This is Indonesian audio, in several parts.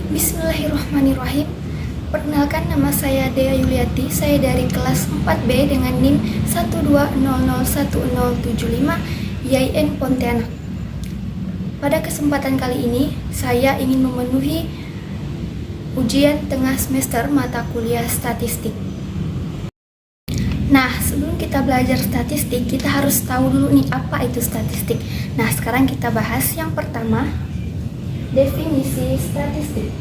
Bismillahirrahmanirrahim. Perkenalkan, nama saya Dea Yuliati. Saya dari kelas 4B dengan NIM 1201075 YIN Pontianak. Pada kesempatan kali ini, saya ingin memenuhi ujian tengah semester mata kuliah statistik. Nah, sebelum kita belajar statistik, kita harus tahu dulu nih apa itu statistik. Nah, sekarang kita bahas yang pertama, definisi statistik.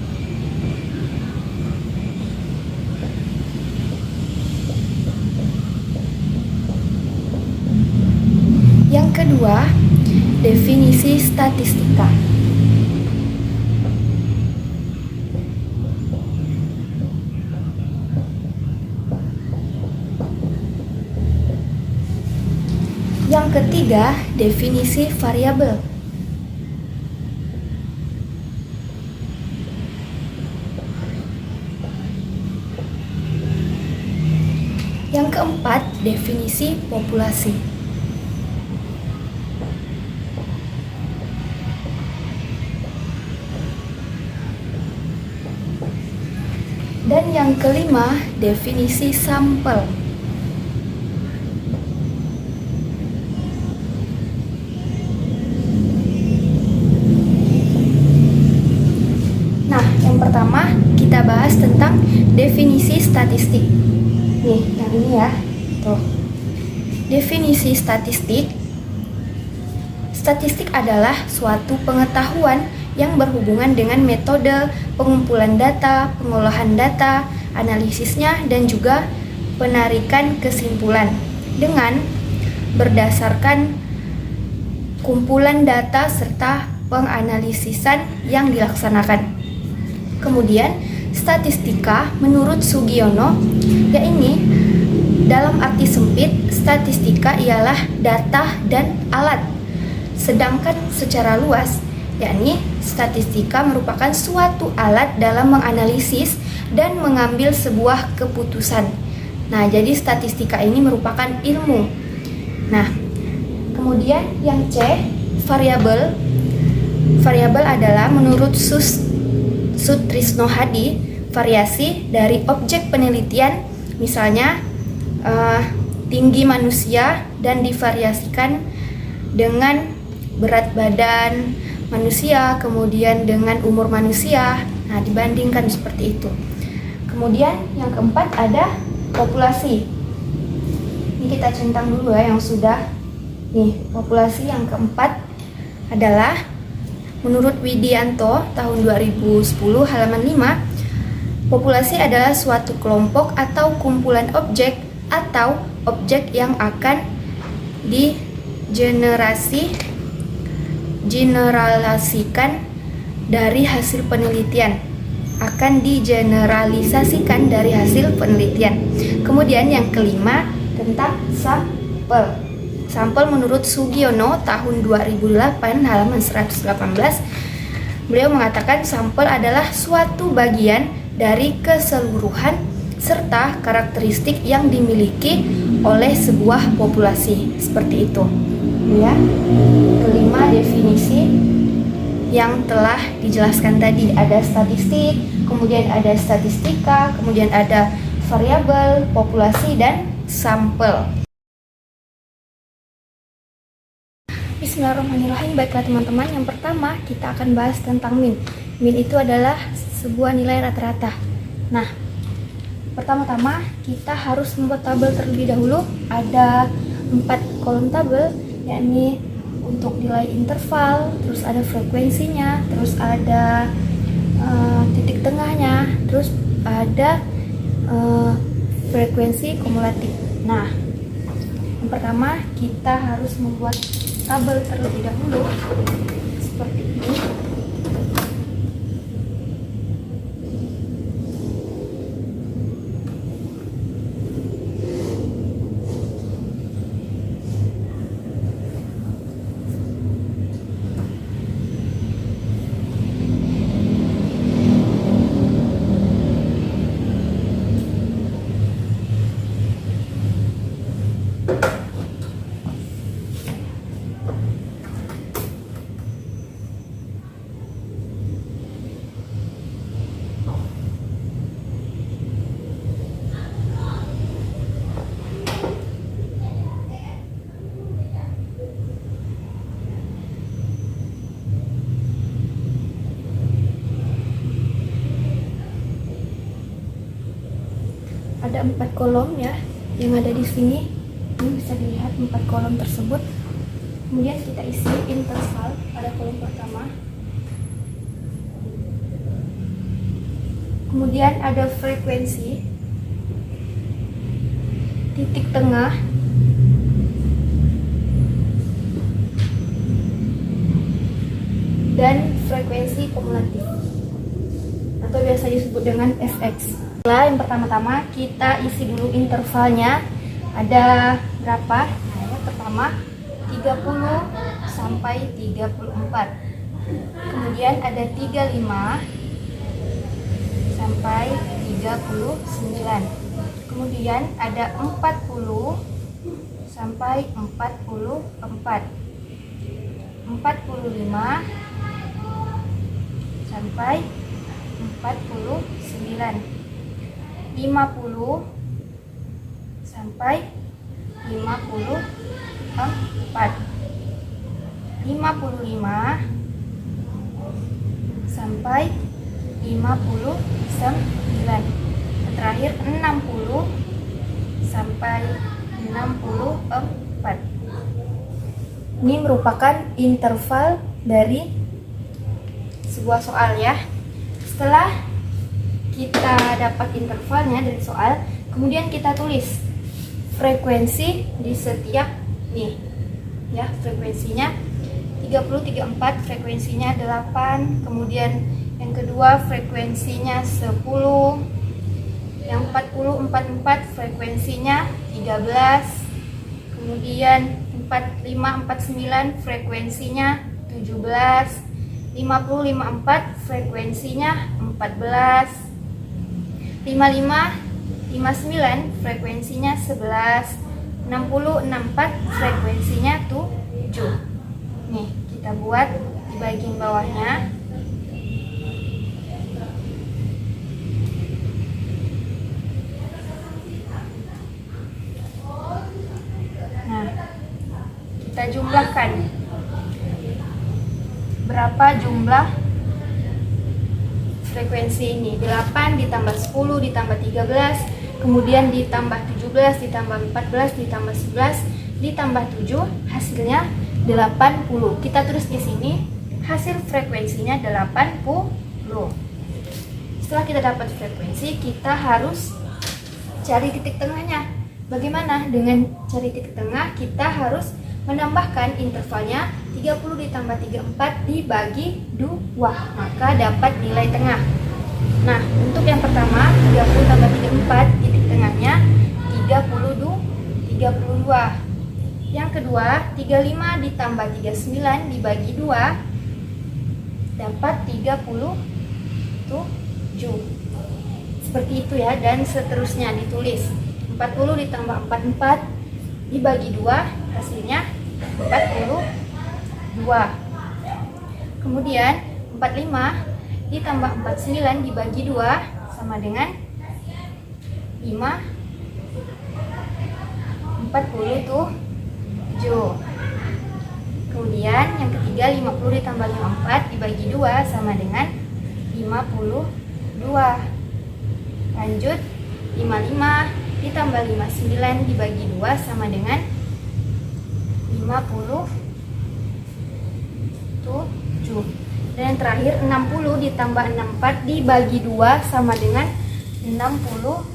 Yang kedua, definisi statistika. Yang ketiga, definisi variabel. Yang keempat, definisi populasi. Dan yang kelima, definisi sampel. Nah, yang pertama kita bahas tentang definisi statistik. Nih, yang ini ya. Tuh. Definisi statistik. Statistik adalah suatu pengetahuan yang berhubungan dengan metode pengumpulan data, pengolahan data, analisisnya, dan juga penarikan kesimpulan dengan berdasarkan kumpulan data serta penganalisisan yang dilaksanakan. Kemudian, statistika menurut Sugiono, yakni dalam arti sempit, statistika ialah data dan alat. Sedangkan secara luas, yakni statistika merupakan suatu alat dalam menganalisis dan mengambil sebuah keputusan. Nah, jadi statistika ini merupakan ilmu. Nah, kemudian yang C, variabel. Variabel adalah menurut Sutrisno Hadi, variasi dari objek penelitian, misalnya tinggi manusia, dan divariasikan dengan berat badan manusia, kemudian dengan umur manusia. Nah, dibandingkan seperti itu. Kemudian yang keempat ada populasi. Ini kita centang dulu ya yang sudah. Nih, populasi yang keempat adalah menurut Widianto tahun 2010 halaman 5, populasi adalah suatu kelompok atau kumpulan objek atau objek yang akan digeneralisasikan dari hasil penelitian. Kemudian yang kelima tentang sampel. Sampel menurut Sugiono tahun 2008 halaman 118, beliau mengatakan sampel adalah suatu bagian dari keseluruhan serta karakteristik yang dimiliki oleh sebuah populasi. Seperti itu ya, kelima definisi yang telah dijelaskan tadi. Ada statistik, kemudian ada statistika, kemudian ada variabel, populasi, dan sampel. Bismillahirrahmanirrahim. Baiklah teman-teman, yang pertama kita akan bahas tentang min. Min itu adalah sebuah nilai rata-rata. Nah, pertama-tama kita harus membuat tabel terlebih dahulu. Ada 4 kolom tabel, yakni untuk nilai interval, terus ada frekuensinya, terus ada titik tengahnya, terus ada frekuensi kumulatif. Nah, yang pertama kita harus membuat tabel terlebih dahulu seperti ini. ada 4 kolom ya yang ada di sini. Ini bisa dilihat 4 kolom tersebut. Kemudian kita isi interval pada kolom pertama. Kemudian ada frekuensi, titik tengah, dan frekuensi kumulatif atau biasa disebut dengan fx. Setelah yang pertama-tama kita isi dulu intervalnya ada berapa. Nah, yang pertama 30 sampai 34. Kemudian ada 35 sampai 39. Kemudian ada 40 sampai 44. 45 sampai 49. 50 sampai 54. 55 sampai 59. Terakhir 60 sampai 64. Ini merupakan interval dari sebuah soal ya. Setelah kita dapat intervalnya dari soal, kemudian kita tulis frekuensi di setiap nih ya, frekuensinya 30 34, frekuensinya 8, kemudian yang kedua frekuensinya 10, yang 40 44 frekuensinya 13, kemudian 45 49 frekuensinya 17, 50 54 frekuensinya 14, 55 59 frekuensinya 11, 60 64 frekuensinya 7. Nih, kita buat di bagian bawahnya. Nah, kita jumlahkan. Berapa jumlah frekuensi ini? 8 ditambah 10 ditambah 13, kemudian ditambah 17 ditambah 14 ditambah 11 ditambah 7, hasilnya 80. Kita tulis di sini hasil frekuensinya 80. Setelah kita dapat frekuensi, kita harus cari titik tengahnya. Bagaimana dengan cari titik tengah? Kita harus menambahkan intervalnya 30 ditambah 34 dibagi 2, maka dapat nilai tengah. Nah, untuk yang pertama 30 tambah 34, titik tengahnya 32. Yang kedua 35 ditambah 39 dibagi 2 dapat 37. Seperti itu ya, dan seterusnya ditulis 40 ditambah 44 dibagi 2, hasilnya 42. Kemudian 45 ditambah 49 dibagi 2 sama dengan 5, 47. Kemudian yang ketiga 50 ditambah 54 dibagi 2 sama dengan 52. Lanjut 55 ditambah 59 dibagi 2 sama dengan 57. Dan yang terakhir 60 ditambah 64 dibagi 2 sama dengan 62.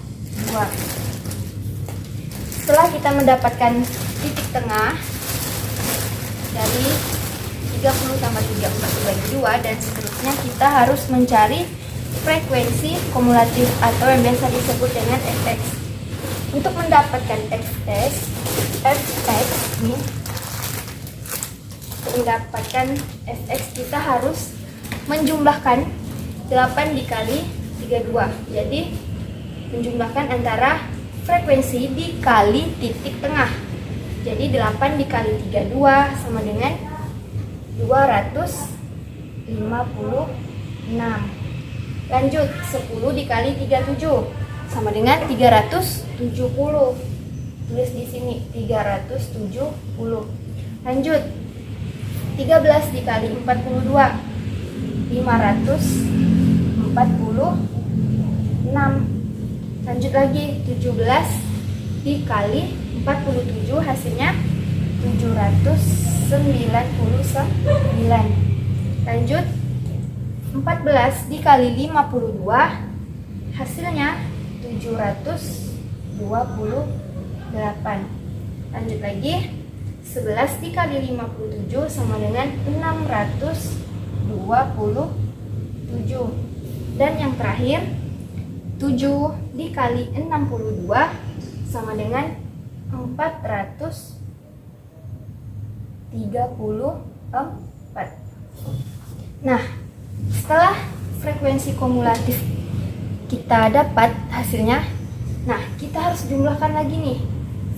Setelah kita mendapatkan titik tengah dari 30 tambah 34 dibagi 2 dan seterusnya, kita harus mencari frekuensi kumulatif atau yang biasa disebut dengan fx. Untuk mendapatkan fx nih, mendapatkan fx kita harus menjumlahkan 8 dikali 32. Jadi menjumlahkan antara frekuensi dikali titik tengah. Jadi 8 dikali 32 sama dengan 256. Lanjut 10 dikali 37 sama dengan 370. Tulis di sini 370. Lanjut 13 dikali 42 546. Lanjut lagi, 17 dikali 47 hasilnya 799. Lanjut, 14 dikali 52 hasilnya 728. Lanjut lagi, 11 dikali 57 sama dengan 627. Dan yang terakhir, 7 dikali 62 sama dengan 434. Nah, setelah frekuensi kumulatif kita dapat hasilnya, nah kita harus jumlahkan lagi nih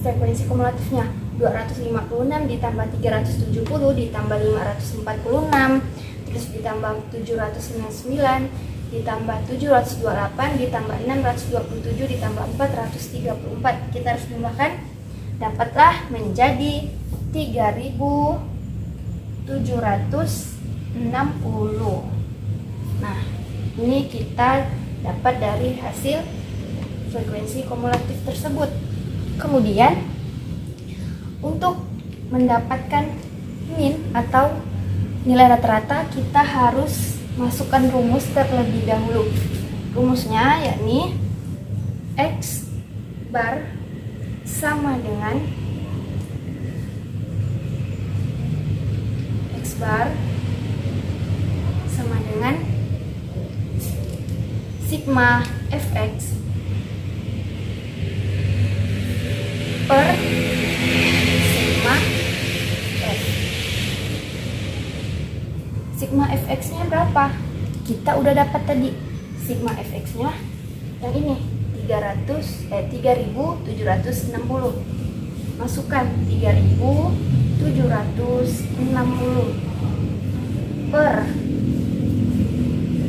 frekuensi kumulatifnya. 256 ditambah 370 ditambah 546, terus ditambah 799 ditambah 728 ditambah 627 ditambah 434. Kita harus jumlahkan, dapatlah menjadi 3760. Nah, ini kita dapat dari hasil frekuensi kumulatif tersebut. Kemudian untuk mendapatkan min atau nilai rata-rata, kita harus masukkan rumus terlebih dahulu. Rumusnya yakni X bar sama dengan sigma fx per sigma f. Sigma fx-nya berapa? Kita udah dapat tadi. Sigma fx-nya yang ini 3760. Masukkan 3760 per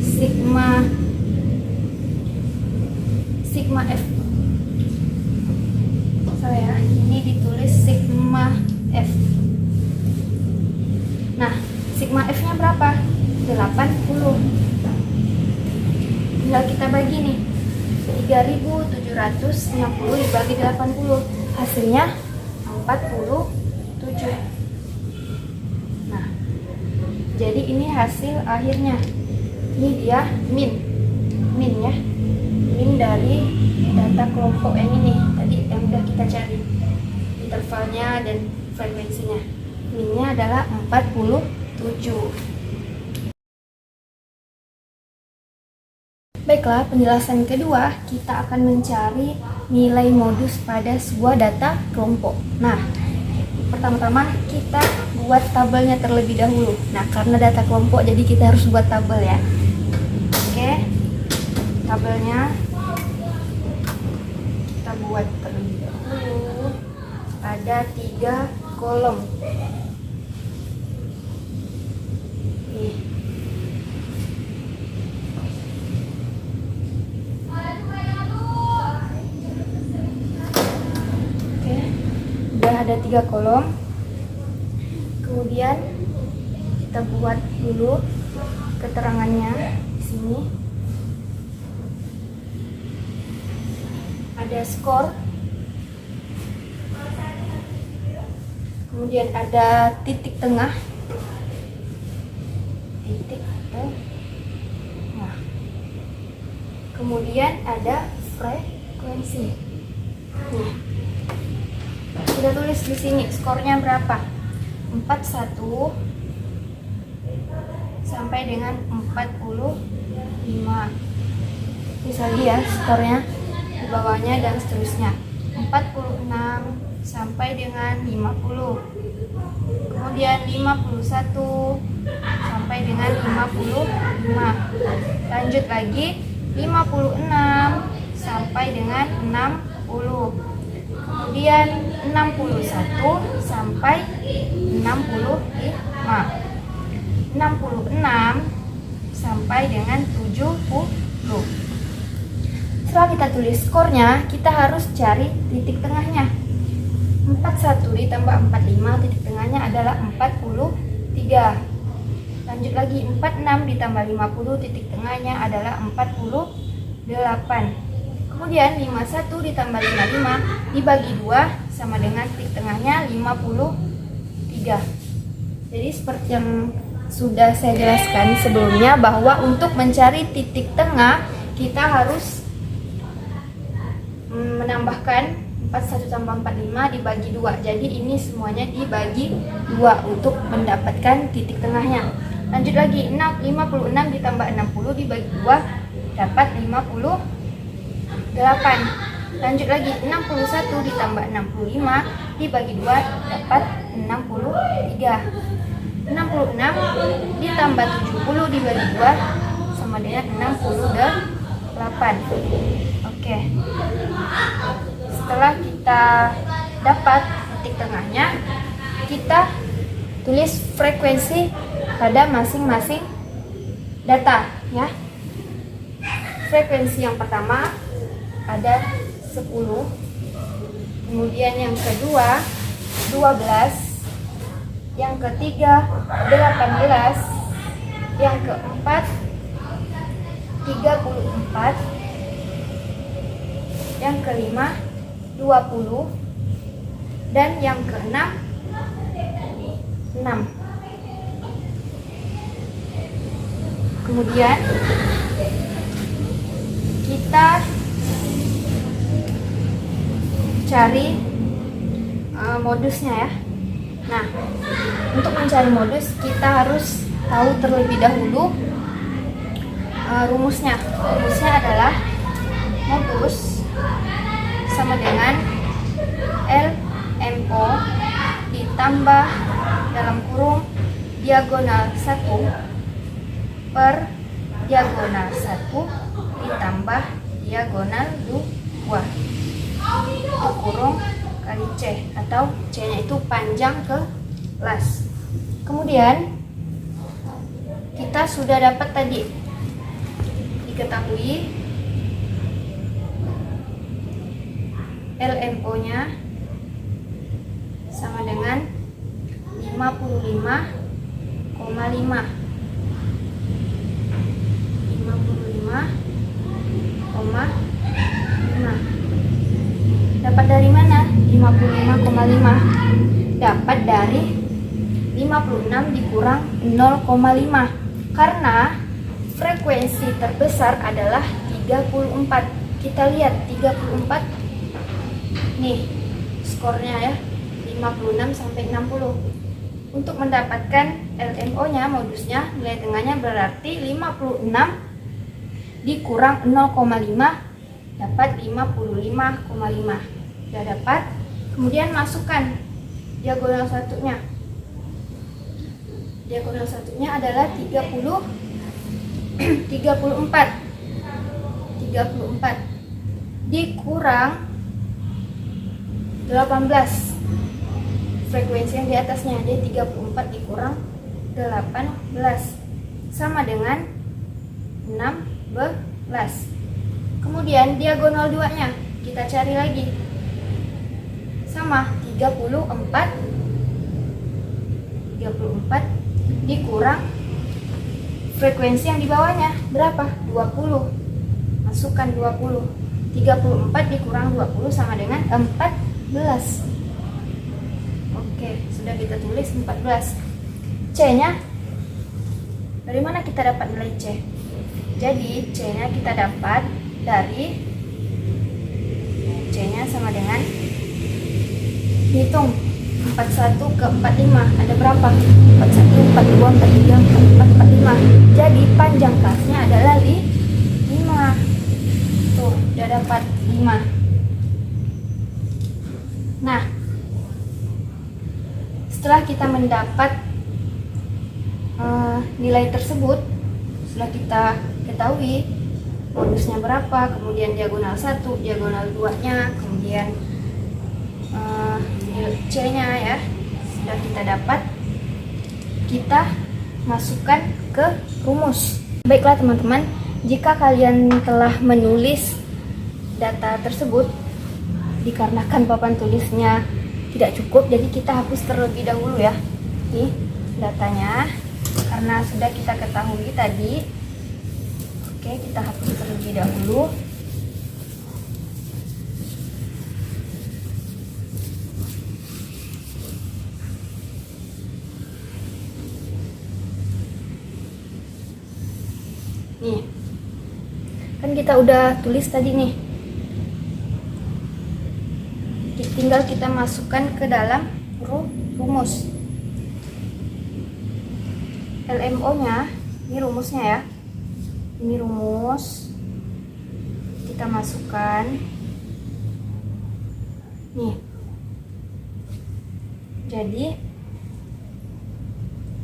sigma f. Ini ditulis sigma f. Nah, sigma f-nya berapa? 80. Tinggal kita bagi nih. 3760 dibagi 80, hasilnya 47. Nah, jadi ini hasil akhirnya. Ini dia min ya. Min dari data kelompok yang ini tadi yang udah kita cari, intervalnya dan frekuensinya. Minnya adalah 47. Baiklah, penjelasan kedua, kita akan mencari nilai modus pada sebuah data kelompok. Nah, pertama-tama kita buat tabelnya terlebih dahulu. Nah, karena data kelompok jadi kita harus buat tabel ya. Oke, tabelnya kita buat terlebih dahulu. Ada 3 kolom. Nih. Ada 3 kolom. Kemudian kita buat dulu keterangannya di sini. Ada skor. Kemudian ada titik tengah. Kemudian ada frekuensi. Nah, kita tulis di sini skornya berapa? 41 sampai dengan 45. Bisa ya skornya di bawahnya dan seterusnya. 46 sampai dengan 50. Kemudian 51 sampai dengan 55. Lanjut lagi 56 sampai dengan 60. Kemudian 61 sampai 65. 66 sampai dengan 70. Setelah kita tulis skornya, kita harus cari titik tengahnya. 41 ditambah 45, titik tengahnya adalah 43. Lanjut lagi, 46 ditambah 50, titik tengahnya adalah 48. Kemudian 51 ditambah 55 dibagi 2 sama dengan titik tengahnya 53. Jadi seperti yang sudah saya jelaskan sebelumnya, bahwa untuk mencari titik tengah kita harus menambahkan 41 tambah 45 dibagi 2. Jadi ini semuanya dibagi 2 untuk mendapatkan titik tengahnya. Lanjut lagi, 56 ditambah 60 dibagi 2 dapat 58. Lanjut lagi, 61 ditambah 65 dibagi 2 dapat 63. 66 ditambah 70 dibagi 2 sama dengan 68. Oke. Setelah kita dapat titik tengahnya, kita tulis frekuensi pada masing-masing data ya. Frekuensi yang pertama ada 10, kemudian yang kedua 12, yang ketiga 18, yang keempat 34, yang kelima 20, dan yang keenam 6. Kemudian kita cari modusnya ya. Nah, untuk mencari modus kita harus tahu terlebih dahulu rumusnya. Rumusnya adalah modus sama dengan LMO ditambah dalam kurung diagonal 1 per diagonal 1 ditambah diagonal 2 itu kurung kali C, atau C nya itu panjang kelas. Kemudian kita sudah dapat tadi, diketahui LMO nya sama dengan 55,5 Dapat dari mana 55,5? Dapat dari 56 dikurang 0,5, karena frekuensi terbesar adalah 34. Kita lihat 34 nih skornya ya, 56 sampai 60. Untuk mendapatkan LMO nya, modusnya, nilai tengahnya berarti 56 dikurang 0,5 dapat 55,5. Sudah dapat. Kemudian masukkan diagonal satunya. Diagonal satunya adalah 34 dikurang 18. Frekuensi yang di atasnya, dia 34 dikurang 18 sama dengan 16. Kemudian diagonal 2-nya kita cari lagi. Sama 34 dikurang frekuensi yang di bawahnya berapa? 20. Masukkan 20. 34 dikurang 20 sama dengan 14. Oke, sudah kita tulis 14. C-nya dari mana kita dapat nilai C? Jadi C-nya kita dapat dari C-nya sama dengan, hitung 41 ke 45 ada berapa? 41, 42, 43, 44, 45. Jadi panjang kelasnya adalah 5. Tuh, udah dapat 5. Nah, setelah kita mendapat nilai tersebut, setelah kita ketahui modusnya berapa, kemudian diagonal 1, diagonal 2-nya, kemudian C-nya ya, sudah kita dapat, kita masukkan ke rumus. Baiklah teman-teman, jika kalian telah menulis data tersebut, dikarenakan papan tulisnya tidak cukup, jadi kita hapus terlebih dahulu ya. Nih datanya, karena sudah kita ketahui tadi. Oke, kita hapus terlebih dahulu. Kan kita udah tulis tadi nih. Tinggal kita masukkan ke dalam rumus. LMO-nya, ini rumusnya ya. Ini rumus. Kita masukkan. Nih. Jadi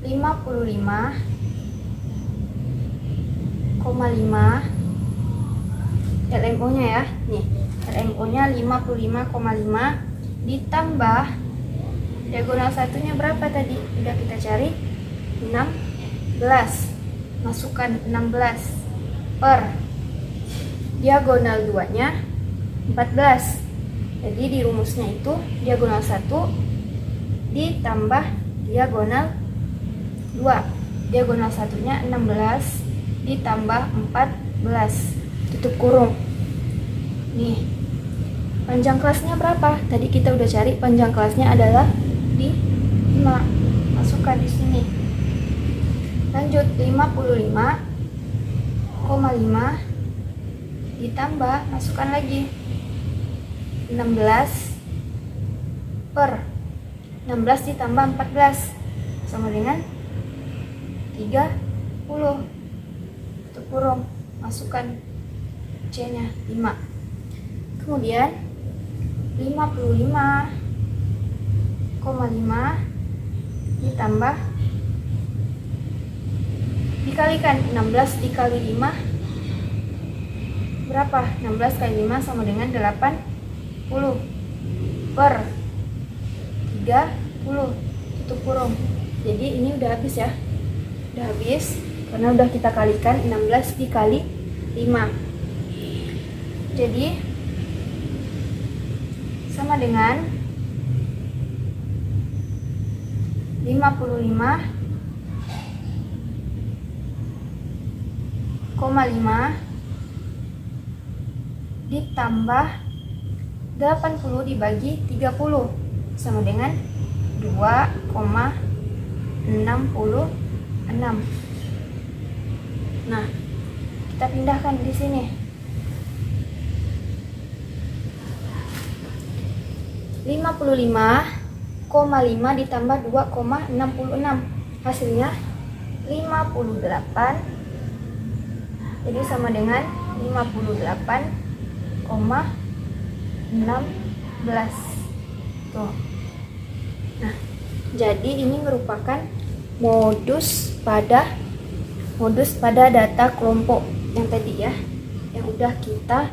55,5 LMO-nya ya. Nih, LMO-nya 55,5 ditambah diagonal satunya berapa tadi? Udah kita cari 16. Masukkan 16 per diagonal 2-nya 14. Jadi di rumusnya itu diagonal 1 ditambah diagonal 2. Diagonal satunya 16 ditambah 14. Tutup kurung. Nih. Panjang kelasnya berapa? Tadi kita udah cari, panjang kelasnya adalah di 5. Masukkan di sini. Lanjut 55,5 ditambah, masukkan lagi 16 per 16 ditambah 14 sama dengan 30. Tutup kurung, masukkan C-nya 5. Kemudian 55,5 ditambah dikalikan 16 dikali 5 berapa? 16 kali 5 sama dengan 80 per 30. Tutup kurung. Jadi ini udah habis ya. Udah habis karena udah kita kalikan 16 dikali 5. Jadi sama dengan 55,5 ditambah 80 dibagi 30 sama dengan 2,66. Nah, kita pindahkan di sini. 55,5 ditambah 2,66 hasilnya 58. Jadi sama dengan 58,16 tuh. Nah, jadi ini merupakan modus pada data kelompok yang tadi ya, yang udah kita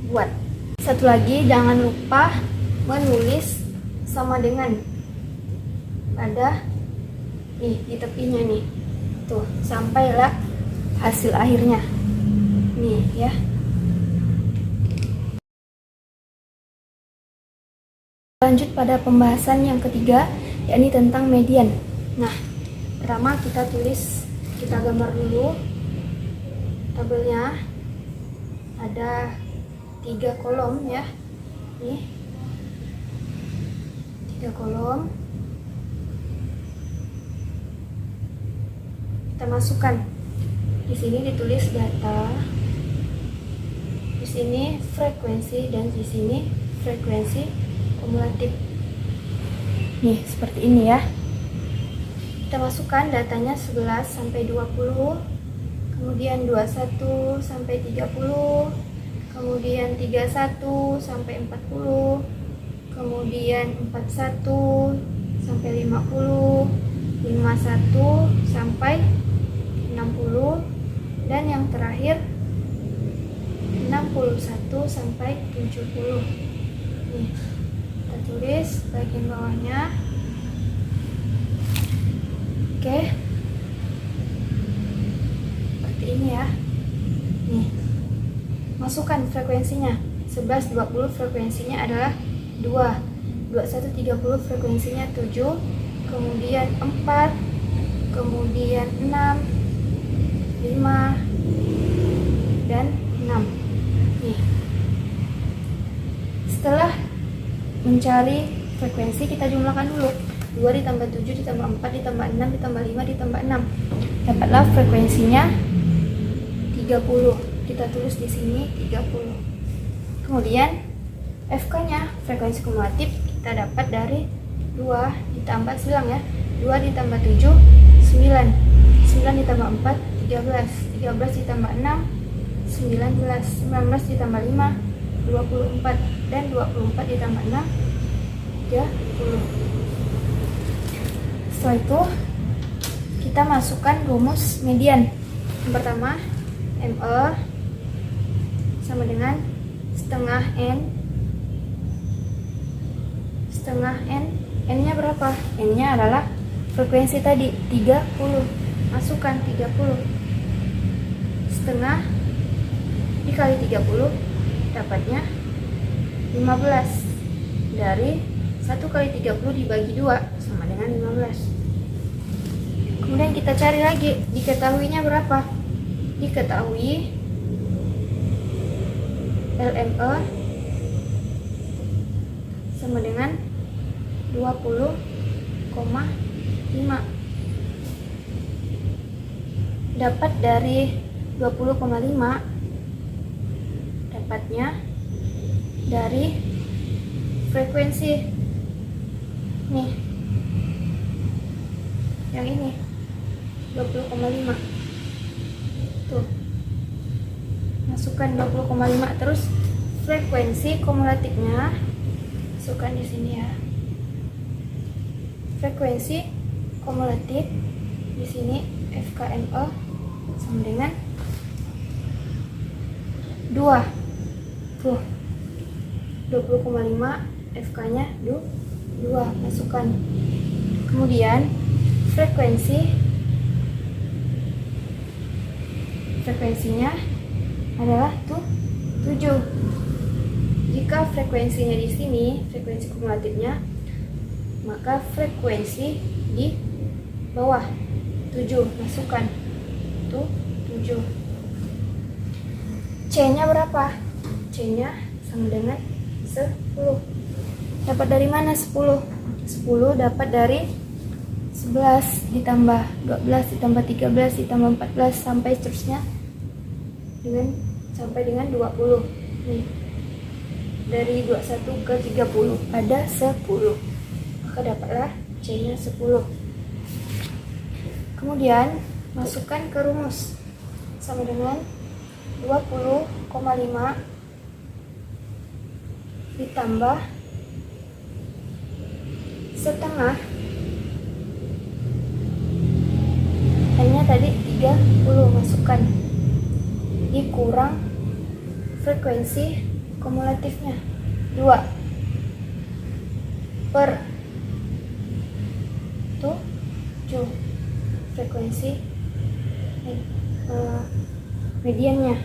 buat. Satu lagi, jangan lupa menulis sama dengan pada di tepinya nih. Tuh, sampailah hasil akhirnya. Nih ya. Lanjut pada pembahasan yang ketiga, yakni tentang median. Nah, pertama kita gambar dulu tabelnya. Ada 3 kolom ya. Nih. 3 kolom. Kita masukkan. Di sini ditulis data. Di sini frekuensi dan di sini frekuensi kumulatif. Nih, seperti ini ya. Kita masukkan datanya 11 sampai 20, kemudian 21 sampai 30, kemudian 31 sampai 40, kemudian 41 sampai 50, 51 sampai 60, dan yang terakhir 61 sampai 70. Nih, kita tulis bagian bawahnya. Oke, seperti ini ya. Nih, masukkan frekuensinya. 11, 20 frekuensinya adalah 2, 21, 30 frekuensinya 7, kemudian 4, kemudian 6, 5, dan 6. Nih, setelah mencari frekuensi, kita jumlahkan dulu. 2 ditambah 7 ditambah 4 ditambah 6 ditambah 5 ditambah 6. Dapatlah frekuensinya 30. kita tulis di sini 30. Kemudian FK-nya, frekuensi kumulatif, kita dapat dari 2 ditambah silang ya. 2 ditambah 7, 9. 9 ditambah 4, 13. 13 ditambah 6, 19. 19 ditambah 5, 24. Dan 24 ditambah 6, 30. Setelah itu kita masukkan rumus median. Yang pertama, ME sama dengan setengah N. Setengah N. N-nya berapa? N-nya adalah frekuensi tadi 30. Masukkan 30. Setengah dikali 30 dapatnya 15. Dari 1 kali 30 dibagi 2 sama dengan 15. Kemudian kita cari lagi, diketahuinya berapa? Diketahui LME sama dengan 20,5. Dapat dari 20,5 dapatnya dari frekuensi nih, yang ini 20,5 tuh. Masukkan 20,5, terus frekuensi kumulatifnya masukkan di sini ya. Frekuensi kumulatif di sini FKME sama dengan 2 tuh. 20,5 FK-nya 2, masukkan. Kemudian frekuensinya adalah 7. Jika frekuensinya di sini, frekuensi kumulatifnya, maka frekuensi di bawah 7, masukkan tuh 7. C-nya berapa? C-nya sama dengan 10. Dapat dari mana 10? 10 dapat dari 11 ditambah 12 ditambah 13 ditambah 14 sampai seterusnya sampai dengan 20. Nih. Dari 21 ke 30 ada 10. Maka dapatlah C-nya 10. Kemudian masukkan ke rumus sama dengan 20,5 ditambah setengah, N-nya tadi 30, masukkan, dikurang frekuensi kumulatifnya 2 per 7 frekuensi mediannya.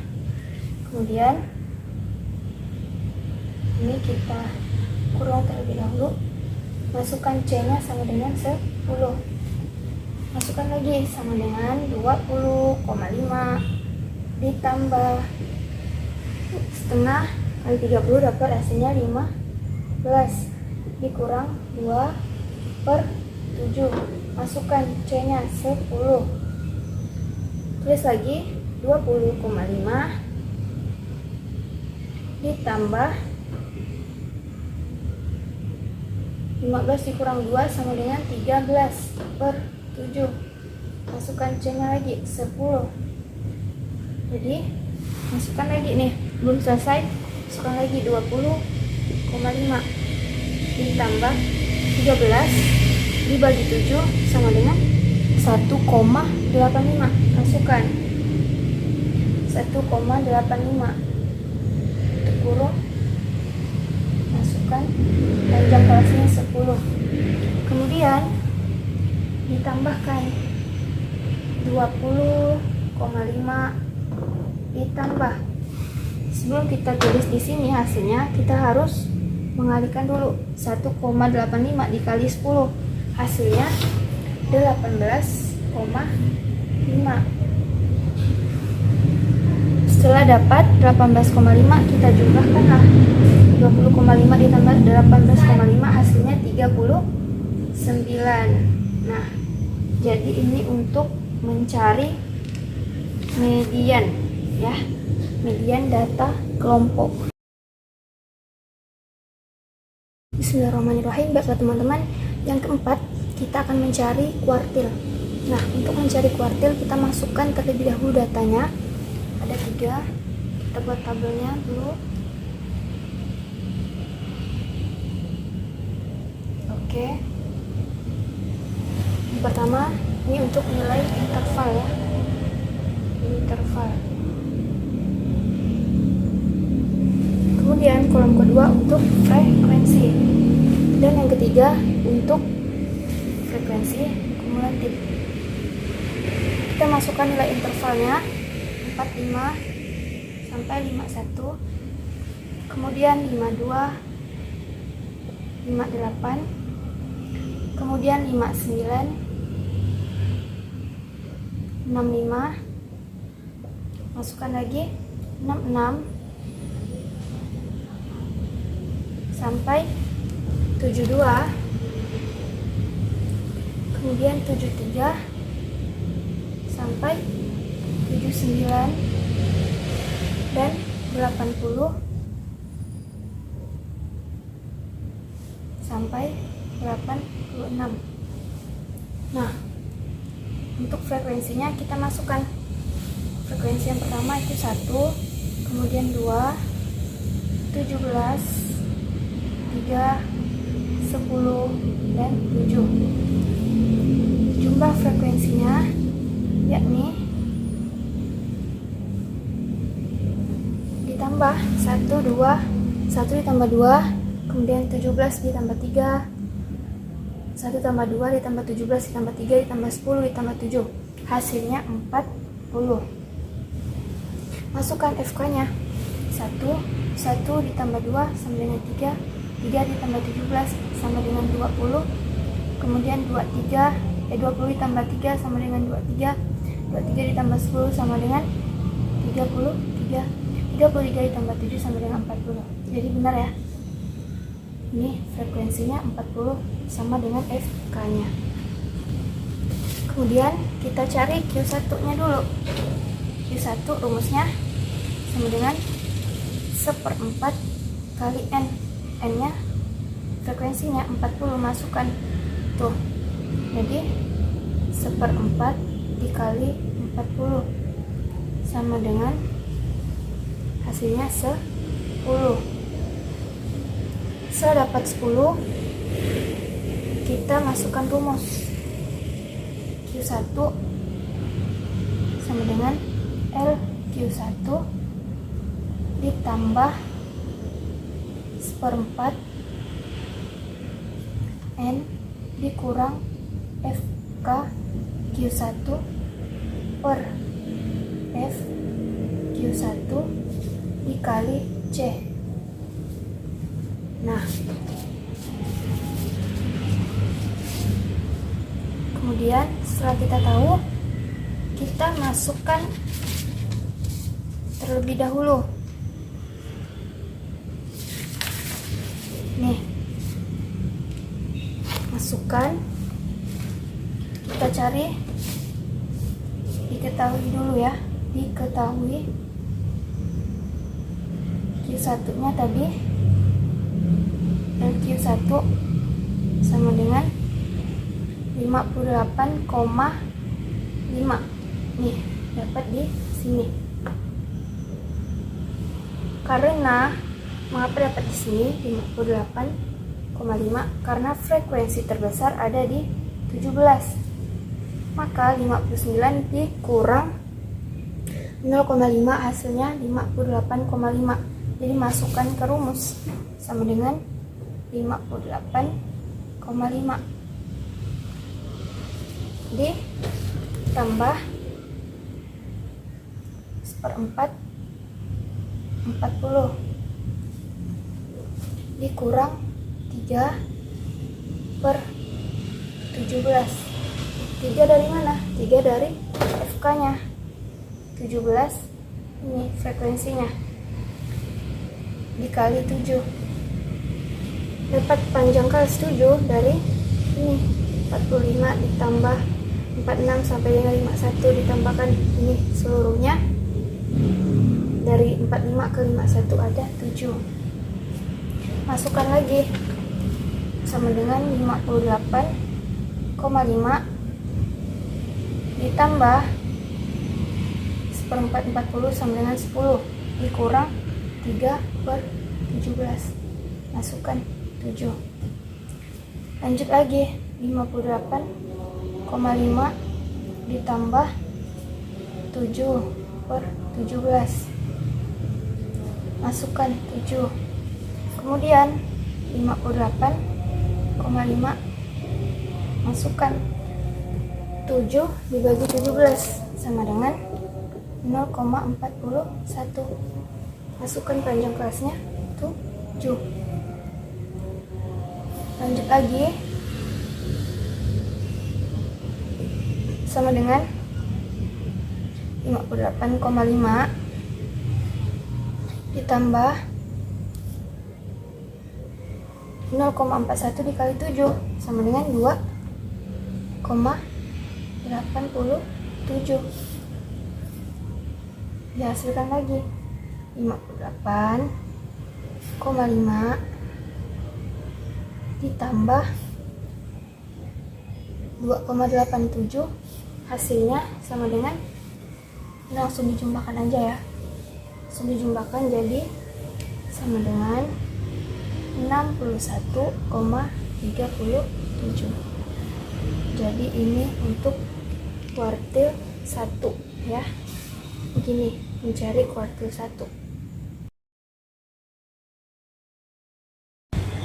Kemudian ini kita kurang terlebih dahulu, masukkan C-nya sama dengan 10, masukkan lagi sama dengan 20,5 ditambah setengah kali 30 dapat hasilnya 15, dikurang 2 per 7, masukkan C-nya 10, tulis lagi 20,5 ditambah 15 dikurang 2 sama dengan 13 per 7, masukkan C-nya lagi 10. Jadi masukkan lagi nih, belum selesai, masukkan lagi 20,5 ditambah 13 dibagi 7 sama dengan 1,85, masukkan 1,85 kurung, masukkan panjang kelasnya 10. Kemudian ditambahkan 20,5 ditambah, sebelum kita tulis di sini hasilnya, kita harus mengalihkan dulu. 1,85 dikali 10, hasilnya 18,5. Setelah dapat 18,5, kita jumlahkanlah 20,5 ditambah 18,5, hasilnya 39. Nah, jadi ini untuk mencari median ya. median data kelompok. Bismillahirrahmanirrahim. Baiklah teman-teman, yang keempat kita akan mencari kuartil. Nah, untuk mencari kuartil kita masukkan terlebih dahulu datanya. Ada 3, kita buat tabelnya dulu. Oke, yang pertama ini untuk nilai interval ya, interval. Kemudian kolom kedua untuk frekuensi, dan yang ketiga untuk frekuensi kumulatif. Kita masukkan nilai intervalnya 45 sampai 51, kemudian 52, 58, kemudian 59, 65, masukkan lagi 66 sampai 72, kemudian 73 sampai 79 dan 80 sampai 86. Nah, untuk frekuensinya kita masukkan. Frekuensi yang pertama itu 1, kemudian 2, 17, 3, 10, dan 7. Jumlah frekuensinya yakni ditambah 1 ditambah 2, kemudian 17 ditambah 3, 1 tambah 2 ditambah 17 ditambah 3 ditambah 10 ditambah 7, hasilnya 40. Masukkan FK nya 1 ditambah 2 sama dengan 3, 3 ditambah 17 sama dengan 20, kemudian 20 ditambah 3 sama dengan 23, 23 ditambah 10 sama dengan 33, 33 ditambah 7 sama dengan 40. Jadi benar ya, ini frekuensinya 40 sama dengan FK nya. Kemudian kita cari Q1 nya dulu. Q1 rumusnya sama dengan 1/4 kali N. N nya frekuensinya 40, masukkan tuh, jadi 1/4 dikali 40 sama dengan hasilnya 10. Setelah dapat 10, kita masukkan rumus. Q1 sama dengan LQ1 ditambah 1/4 N dikurang FK Q1 per F Q1 dikali C. Nah, kemudian setelah kita tahu, kita masukkan terlebih dahulu. Nih, masukkan, kita cari, diketahui dulu ya, diketahui Q1 nya tadi LQ1 sama dengan 58,5. nih dapat di sini. Karena mengapa dapat di sini 58,5? Karena frekuensi terbesar ada di 17. Maka 59 dikurang 0,5 hasilnya 58,5. Jadi masukkan ke rumus sama dengan 58,5 ditambah 1/4 40 dikurang 3 per 17. 3 dari mana? 3 dari FK nya 17, ini frekuensinya, dikali 7, dapat panjang kelas 7 dari ini 45 ditambah 46 sampai dengan 51 ditambahkan ini seluruhnya Dari 45 ke 51 ada 7. Masukkan lagi, sama dengan 58,5 ditambah 1/4 40 sama dengan 10 dikurang 3/17. Masukkan 7. Lanjut lagi, 58,5 ditambah 7/17. Masukkan 7. Kemudian 58,5 masukkan 7 dibagi 17 sama dengan 0,41. Masukkan panjang kelasnya 7. Lanjut lagi, sama dengan 58,5 ditambah 0,41 dikali 7 sama dengan 2,87. Dihasilkan lagi 58,5 ditambah 2,87, hasilnya sama dengan, ini langsung dijumlahkan aja ya, langsung dijumlahkan jadi sama dengan 61,37. Jadi ini untuk kuartil 1 ya. Begini mencari kuartil 1.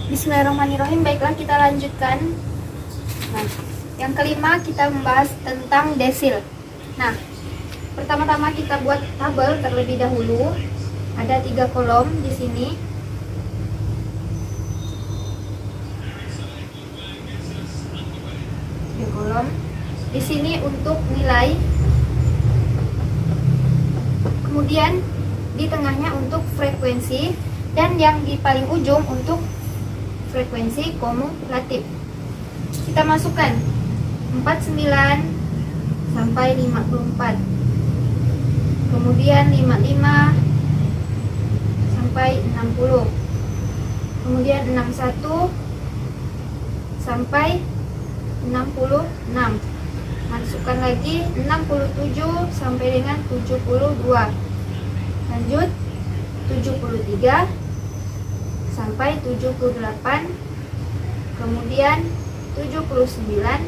Bismillahirrahmanirrahim. Baiklah, kita lanjutkan. Nah, yang kelima kita membahas tentang desil. Nah, pertama-tama kita buat tabel terlebih dahulu. Ada 3 kolom di sini. Kolom di sini untuk nilai, kemudian di tengahnya untuk frekuensi, dan yang di paling ujung untuk frekuensi kumulatif. Kita masukkan 49 sampai 54, kemudian 55 sampai 60, kemudian 61 sampai 66. Masukkan lagi 67 sampai dengan 72. Lanjut 73 sampai 78, kemudian 79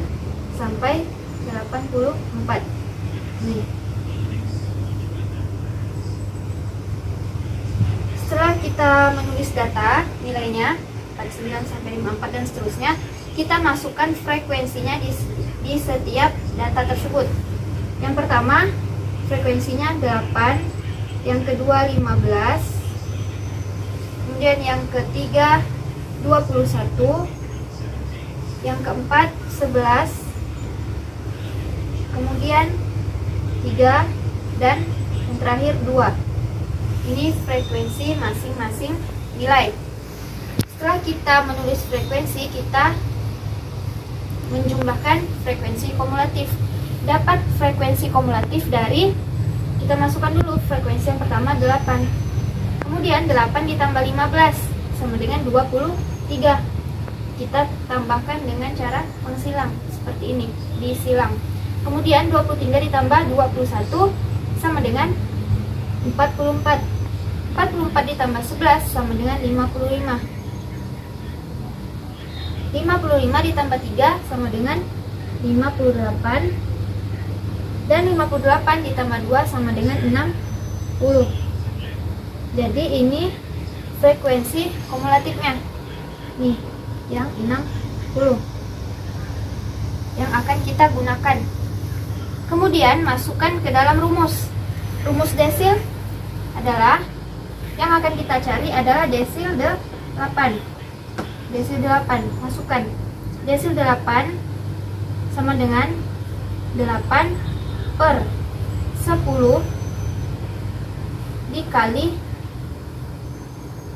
sampai 84. Nih. Setelah kita menulis data nilainya 49 sampai 54 dan seterusnya, kita masukkan frekuensinya di setiap data tersebut. Yang pertama frekuensinya 8, yang kedua 15, kemudian yang ketiga 21, yang keempat 11, kemudian 3, dan yang terakhir 2. Ini frekuensi masing-masing nilai. Setelah kita menulis frekuensi, kita menjumlahkan frekuensi kumulatif. Dapat frekuensi kumulatif dari, kita masukkan dulu frekuensi yang pertama 8. Kemudian 8 ditambah 15 sama dengan 23. Kita tambahkan dengan cara mengsilang seperti ini, disilang. Kemudian 23 ditambah 21 sama dengan 44. 44 ditambah 11 sama dengan 55. 55 ditambah 3 sama dengan 58, dan 58 ditambah 2 sama dengan 60. Jadi ini frekuensi kumulatifnya nih, yang 60 yang akan kita gunakan. Kemudian masukkan ke dalam rumus. Rumus desil adalah, yang akan kita cari adalah desil 8. Desil 8, masukkan desil 8 sama dengan 8 per 10 dikali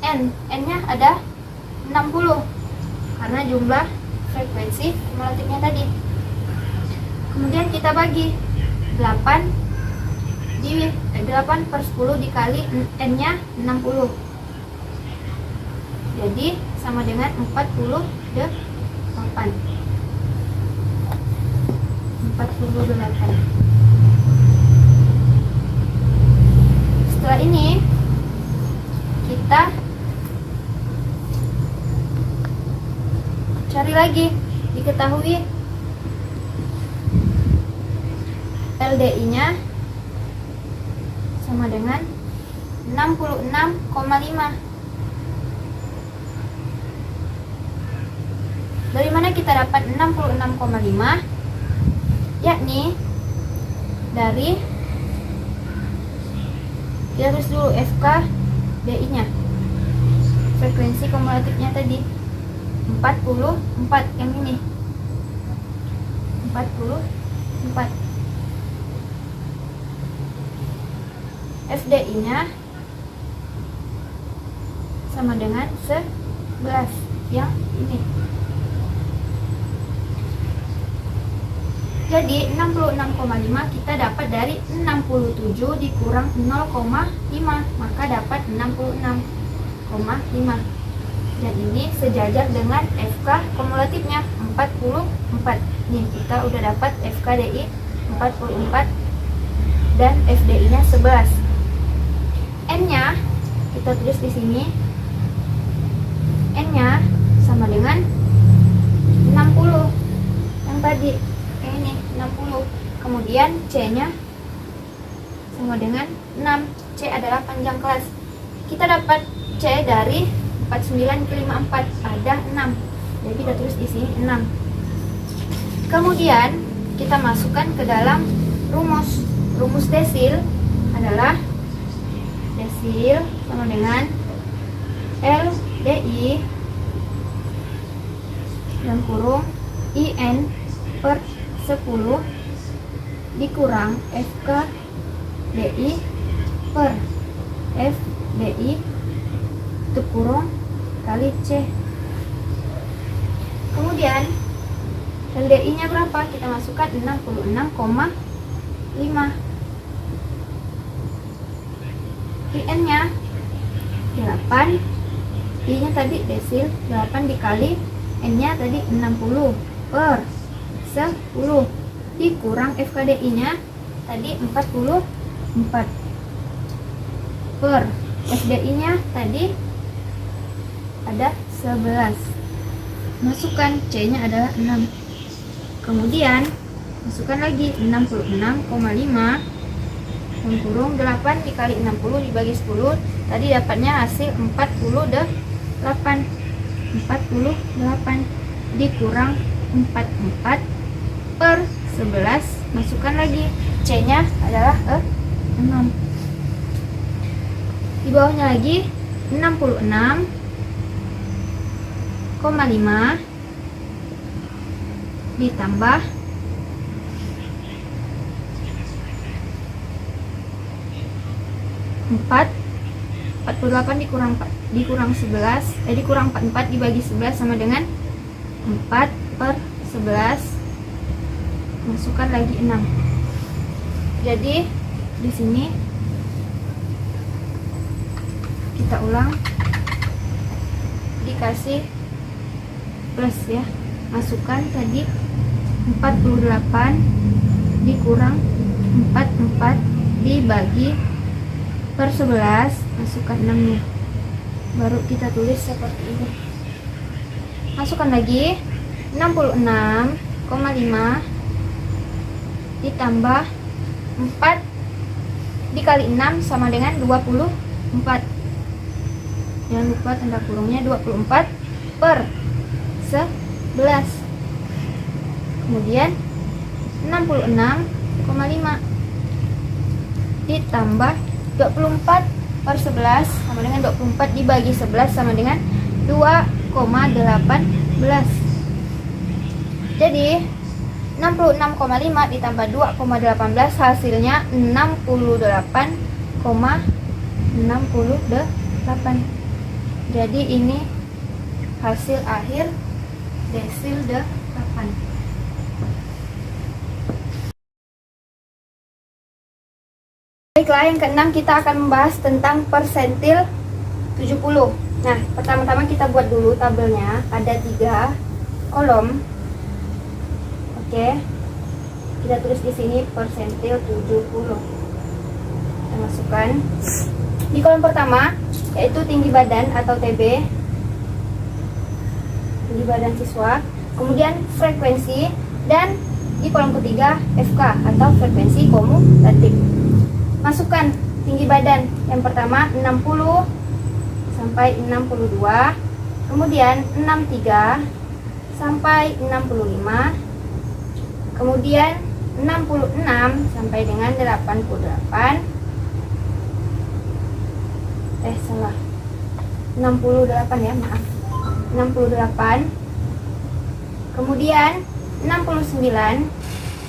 N. N-nya ada 60 karena jumlah frekuensi kumulatifnya tadi. Kemudian kita bagi 8 di 8/10 dikali N nya 60, jadi sama dengan 48. Setelah ini kita cari lagi, diketahui LDI nya sama dengan 66,5. Dari mana kita dapat 66,5? Yakni dari, kita tulis dulu FKDI nya, frekuensi kumulatifnya tadi 44, yang ini 44. FDI nya sama dengan 11, yang ini. Jadi 66,5 kita dapat dari 67 dikurang 0,5, maka dapat 66,5. Dan ini sejajar dengan FK kumulatifnya 44. Nih, kita udah dapat FKDI 44 dan FDI nya 11. N nya kita tulis di sini, N nya sama dengan 60 yang tadi, ini 60. Kemudian C nya sama dengan 6. C adalah panjang kelas. Kita dapat C dari 49 ke 54 ada 6. Jadi kita tulis di sini 6. Kemudian kita masukkan ke dalam rumus. Rumus desil adalah desil sama dengan LDI dan kurung IN per 10 dikurang FKDI per FDI tutup kurung kali C. Kemudian LDI nya berapa? Kita masukkan 66,5. IN nya 8, I nya tadi desil 8 dikali N nya tadi 60 per 10 dikurang FKDI nya tadi 44 per FDI nya tadi ada 11. Masukkan C nya adalah 6. Kemudian masukkan lagi 66,5 kurung 8 dikali 60 dibagi 10, tadi dapatnya hasil 48 dikurang 44 per 11. Masukkan lagi C nya adalah 6. Di bawahnya lagi 66,5 ditambah 48 dikurang 11, dikurang 44 dibagi 11 sama dengan 4 per 11. Masukkan lagi 6. Jadi di sini kita ulang, dikasih plus ya. Masukkan tadi 48 dikurang 44 dibagi per 11, masukkan 6 nya, baru kita tulis seperti ini. Masukkan lagi 66,5 ditambah 4 dikali 6 sama dengan 24. Jangan lupa tanda kurungnya 24 per 11. Kemudian 66,5 ditambah 24 per 11 sama dengan 24 dibagi 11 sama dengan 2,18. Jadi 66,5 ditambah 2,18 hasilnya 68,68. Jadi ini hasil akhir desil 8. Baik, Baiklah, yang keenam kita akan membahas tentang persentil 70. Nah, pertama-tama kita buat dulu tabelnya. Ada 3 kolom. Oke. Kita tulis di sini persentil 70. Kita masukkan di kolom pertama, yaitu tinggi badan atau TB, tinggi badan siswa, kemudian frekuensi, dan di kolom ketiga FK atau frekuensi kumulatif. Masukkan tinggi badan yang pertama 60 sampai 62, kemudian 63 sampai 65, kemudian 66 sampai dengan 88. Salah. 68 ya, maaf. 68. Kemudian 69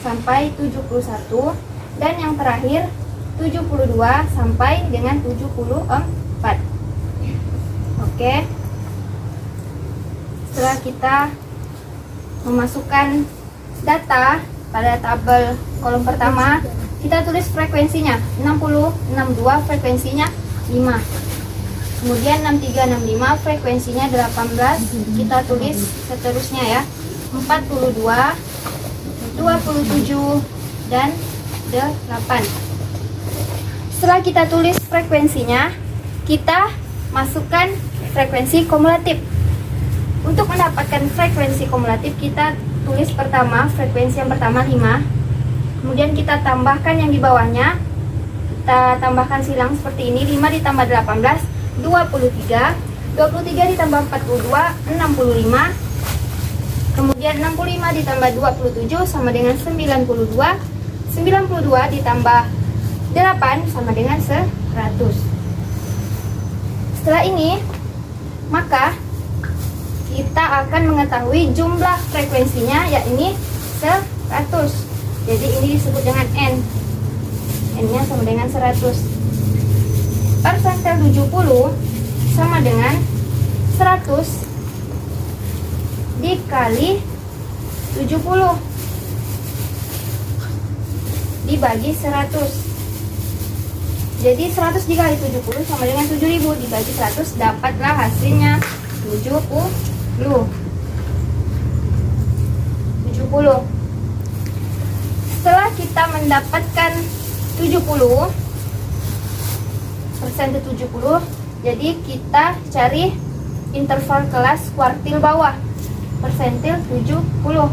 sampai 71, dan yang terakhir 72 sampai dengan 74. Oke. Setelah kita memasukkan data pada tabel kolom pertama, kita tulis frekuensinya 60, 62 frekuensinya 5. Kemudian 63, 65 frekuensinya 18. Kita tulis seterusnya ya. 42, 27 dan 8. Setelah kita tulis frekuensinya, kita masukkan frekuensi kumulatif. Untuk mendapatkan frekuensi kumulatif, kita tulis pertama, frekuensi yang pertama 5. Kemudian kita tambahkan yang di bawahnya. Kita tambahkan silang seperti ini. 5 ditambah 18, 23. 23 ditambah 42, 65. Kemudian 65 ditambah 27 sama dengan 92. 92 ditambah 8 sama dengan 100. Setelah ini, maka kita akan mengetahui jumlah frekuensinya, yakni 100. Jadi ini disebut dengan N. N-nya sama dengan 100. Persentil 70 sama dengan 100 dikali 70 dibagi 100. Jadi 100 dikali 70 sama dengan 7000 dibagi 100, dapatlah hasilnya 70. Setelah kita mendapatkan 70, persen ke 70, jadi kita cari interval kelas kuartil bawah persentil 70,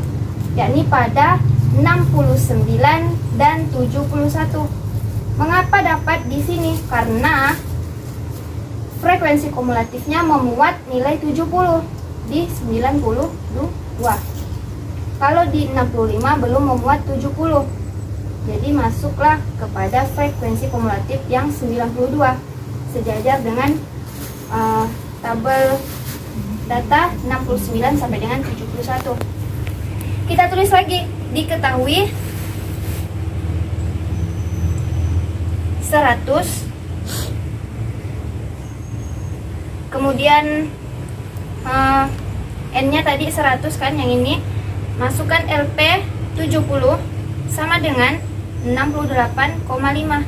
yakni pada 69 dan 71. Mengapa dapat di sini? Karena frekuensi kumulatifnya memuat nilai 70 di 92. Kalau di 65 belum memuat 70. Jadi masuklah kepada frekuensi kumulatif yang 92, sejajar dengan tabel data 69 sampai dengan 71. Kita tulis lagi, diketahui 100, kemudian N-nya tadi 100 kan, yang ini masukkan LP 70 sama dengan 68,5.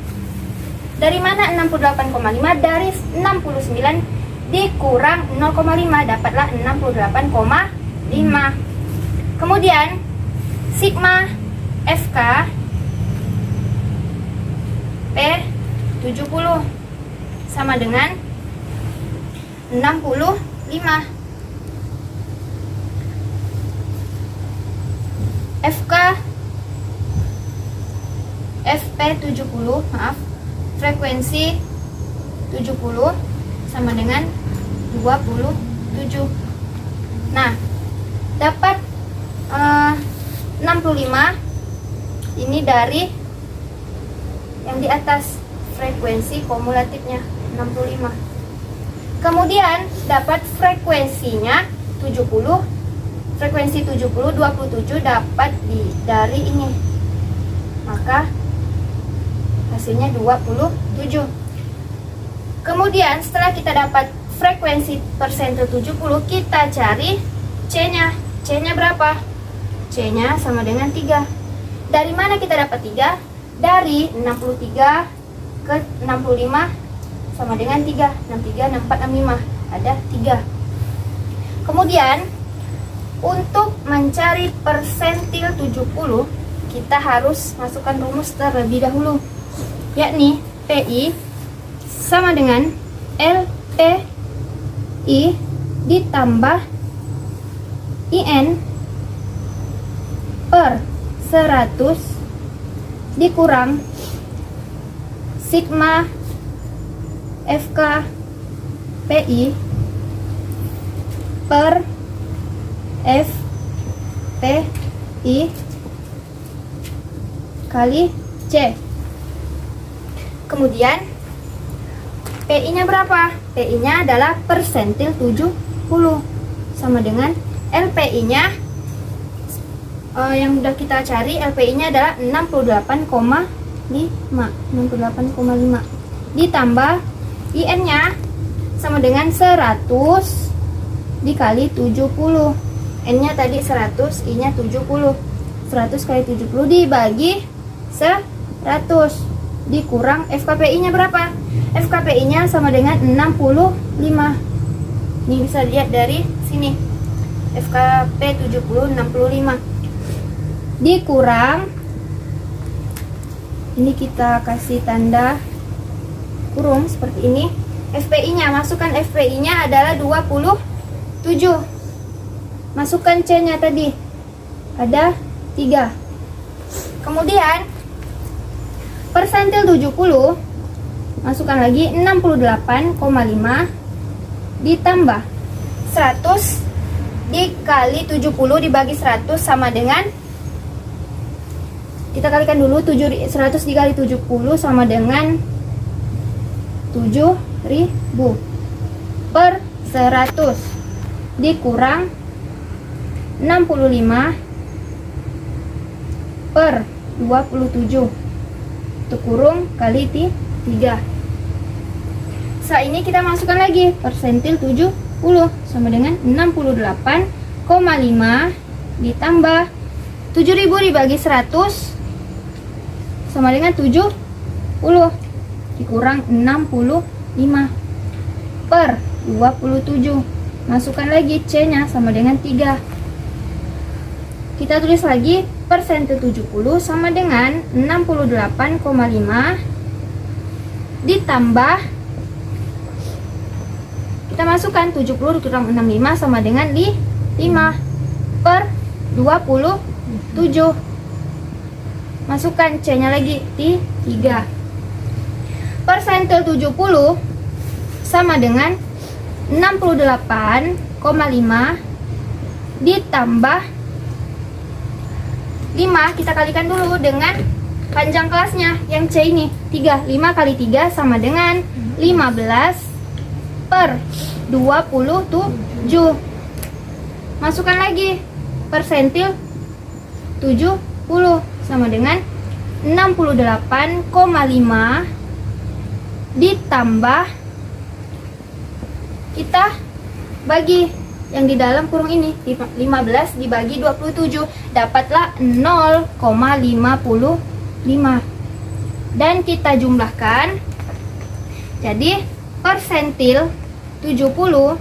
Dari mana 68,5? Dari 69 dikurang 0,5, dapatlah 68,5. Kemudian sigma FK P70 sama dengan 65. FK FP70, maaf, frekuensi 70 sama dengan 27. Nah, dapat 65 ini dari yang di atas, frekuensi kumulatifnya 65. Kemudian dapat frekuensinya 70. Frekuensi 70, 27 dapat dari ini. Maka hasilnya 27. Kemudian setelah kita dapat frekuensi persentil 70, kita cari C-nya. C-nya berapa? C-nya sama dengan 3. Dari mana kita dapat 3? Dari 63 ke 65 sama dengan 3. 63, 64, 65. Ada 3. Kemudian untuk mencari persentil 70, kita harus masukkan rumus terlebih dahulu, yakni PI sama dengan LPI ditambah IN per 100 dikurang sigma FKPI per FPI kali C. Kemudian PI-nya berapa? PI-nya adalah persentil 70 sama dengan LPI-nya yang udah kita cari, LPI-nya adalah 68,5 ditambah IN-nya sama dengan 100 dikali 70. N-nya tadi 100, I-nya 70. 100 kali 70 dibagi 100 dikurang FKPI-nya berapa? FKPI-nya sama dengan 65. Ini bisa lihat dari sini. FKP 70 65 dikurang, ini kita kasih tanda kurung seperti ini. FPI-nya, masukkan FPI-nya adalah 27. Masukkan C-nya tadi ada 3. Kemudian persentil 70, masukkan lagi 68,5 ditambah 100 dikali 70 dibagi 100 sama dengan, kita kalikan dulu, 100 dikali 70 sama dengan 7.000 per 100 dikurang 65 per 27 itu kurung kali 3. Setelah ini kita masukkan lagi persentil 70 sama dengan 68,5 ditambah 7.000 dibagi 100 sama dengan 70 dikurang 65 per 27. Masukkan lagi C-nya sama dengan 3. Kita tulis lagi persentil 70 sama dengan 68,5 ditambah, kita masukkan 70 dikurang 65 sama dengan 5 per 27. Masukkan C-nya lagi 3. Persentil 70 sama dengan 68,5 ditambah 5, kita kalikan dulu dengan panjang kelasnya yang C ini 3. 5 kali 3 sama dengan 15 per 27. Masukkan lagi persentil 70 sama dengan 68,5 ditambah, kita bagi yang di dalam kurung ini, 15 dibagi 27 dapatlah 0,55 dan kita jumlahkan. Jadi persentil 70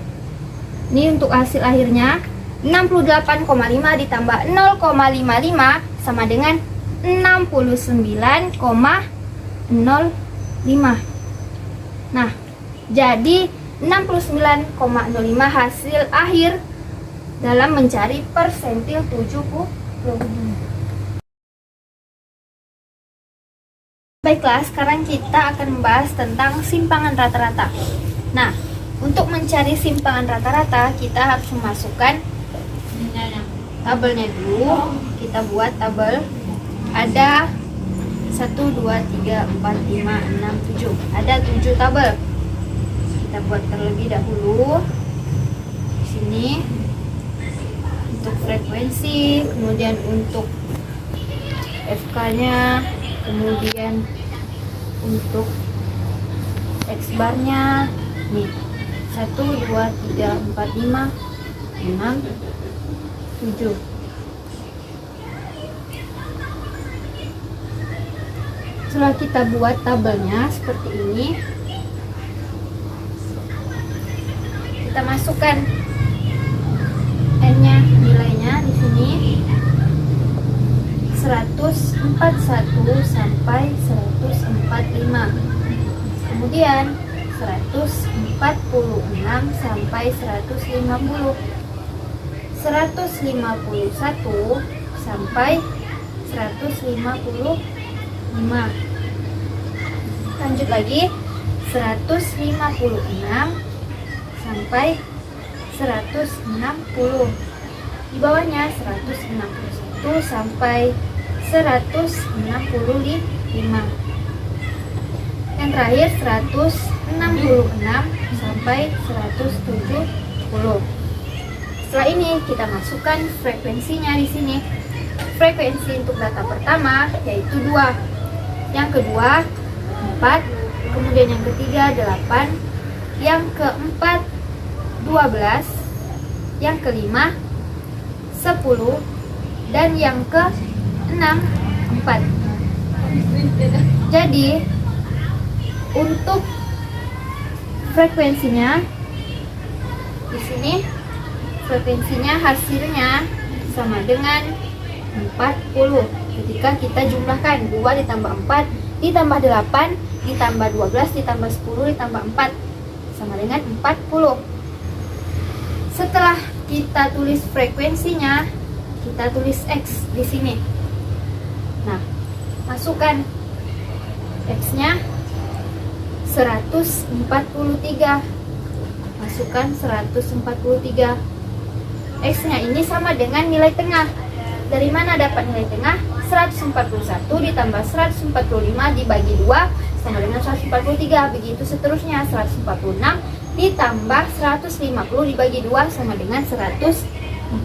ini untuk hasil akhirnya 68,5 ditambah 0,55 sama dengan 69,05. Nah, jadi 69,05 hasil akhir dalam mencari persentil 70. Baiklah, sekarang kita akan membahas tentang simpangan rata-rata. Nah, untuk mencari simpangan rata-rata kita harus memasukkan tabelnya dulu. Kita buat tabel. Ada 1, 2, 3, 4, 5, 6, 7. Ada 7 tabel. Kita buat terlebih dahulu. Di sini untuk frekuensi, kemudian untuk FK-nya, kemudian untuk X-bar-nya. Nih, 1, 2, 3, 4, 5, 6, 7. Setelah kita buat tabelnya seperti ini, kita masukkan n-nya, nilainya di sini 141 sampai 145. Kemudian 146 sampai 150. 151 sampai 155. Lanjut lagi 156 sampai 160. Di bawahnya 161 sampai 165. Yang terakhir 166 sampai 170. Setelah ini kita masukkan frekuensinya di sini. Frekuensi untuk data pertama yaitu 2, yang kedua 4, kemudian yang ketiga 8, yang keempat 12, yang kelima 10, dan yang keenam 4. Jadi untuk frekuensinya di sini, frekuensinya hasilnya sama dengan 40 ketika kita jumlahkan 2 ditambah 4 ditambah 8 ditambah 12 ditambah 10 ditambah 4 sama dengan 40. Setelah kita tulis frekuensinya, kita tulis X di sini. Nah, masukkan X-nya 143. Masukkan 143. X-nya ini sama dengan nilai tengah. Dari mana dapat nilai tengah? 141 ditambah 145 dibagi 2 sama dengan 143. Begitu seterusnya. 146 ditambah 150 dibagi 2 sama dengan 148.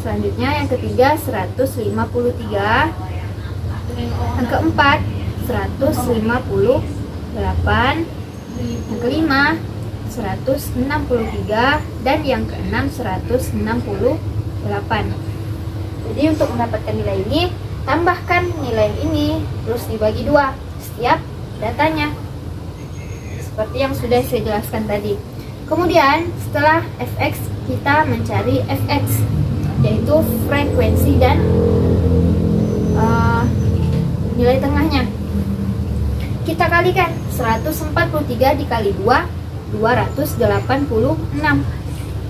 Selanjutnya yang ketiga 153. Yang keempat 158. Yang kelima 163, dan yang keenam 168. Jadi untuk mendapatkan nilai ini, tambahkan nilai ini terus dibagi 2 setiap datanya, seperti yang sudah saya jelaskan tadi. Kemudian setelah fx, kita mencari fx, yaitu frekuensi dan nilai tengahnya. Kita kalikan 143 dikali 2, 286.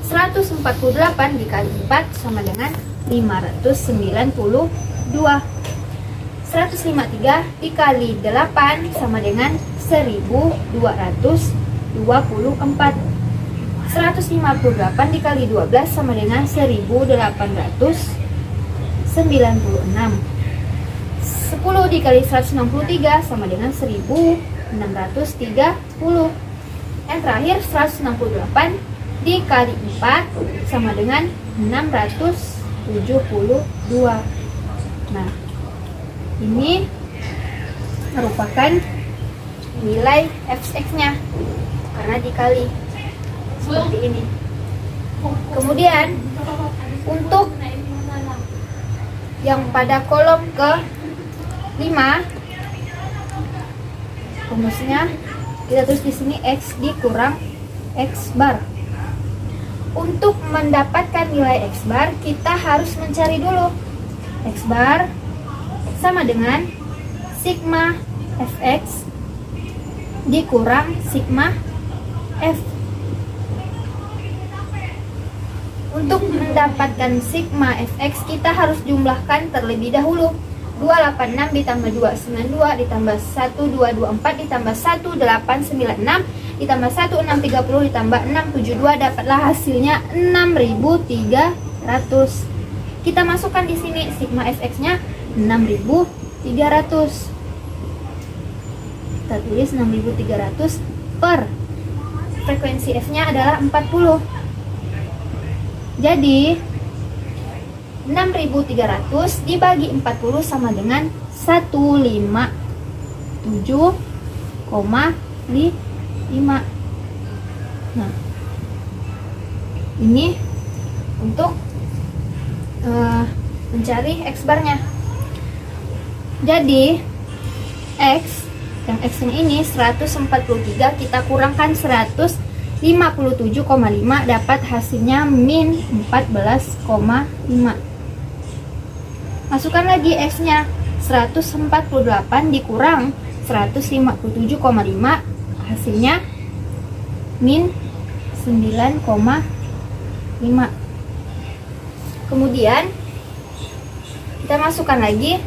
148 dikali 4 sama dengan 592. 153 dikali 8 sama dengan 1224. 158 dikali 12 sama dengan 1896. 10 dikali 163 sama dengan 1630. Yang terakhir 168 dikali 4 sama dengan 672. Nah, ini merupakan nilai fx-nya karena dikali seperti ini. Kemudian untuk yang pada kolom ke-5, rumusnya kita tulis di sini x dikurang x bar. Untuk mendapatkan nilai x bar, kita harus mencari dulu x bar sama dengan sigma fx dikurang sigma f. Untuk mendapatkan sigma fx, kita harus jumlahkan terlebih dahulu. 286 ditambah 292 ditambah 1224 ditambah 1896 ditambah 1630 ditambah 672, dapatlah hasilnya 6300. Kita masukkan di sini sigma fx-nya 6300. Kita tulis 6300 per frekuensi f-nya adalah 40. Jadi 6300 dibagi 40 sama dengan 157,5. Nah, ini untuk mencari x barnya. Jadi X, yang X ini 143, kita kurangkan 157,5, dapat hasilnya min 14,5. Masukkan lagi X nya, 148 dikurang 157,5, hasilnya min 9,5. Kemudian kita masukkan lagi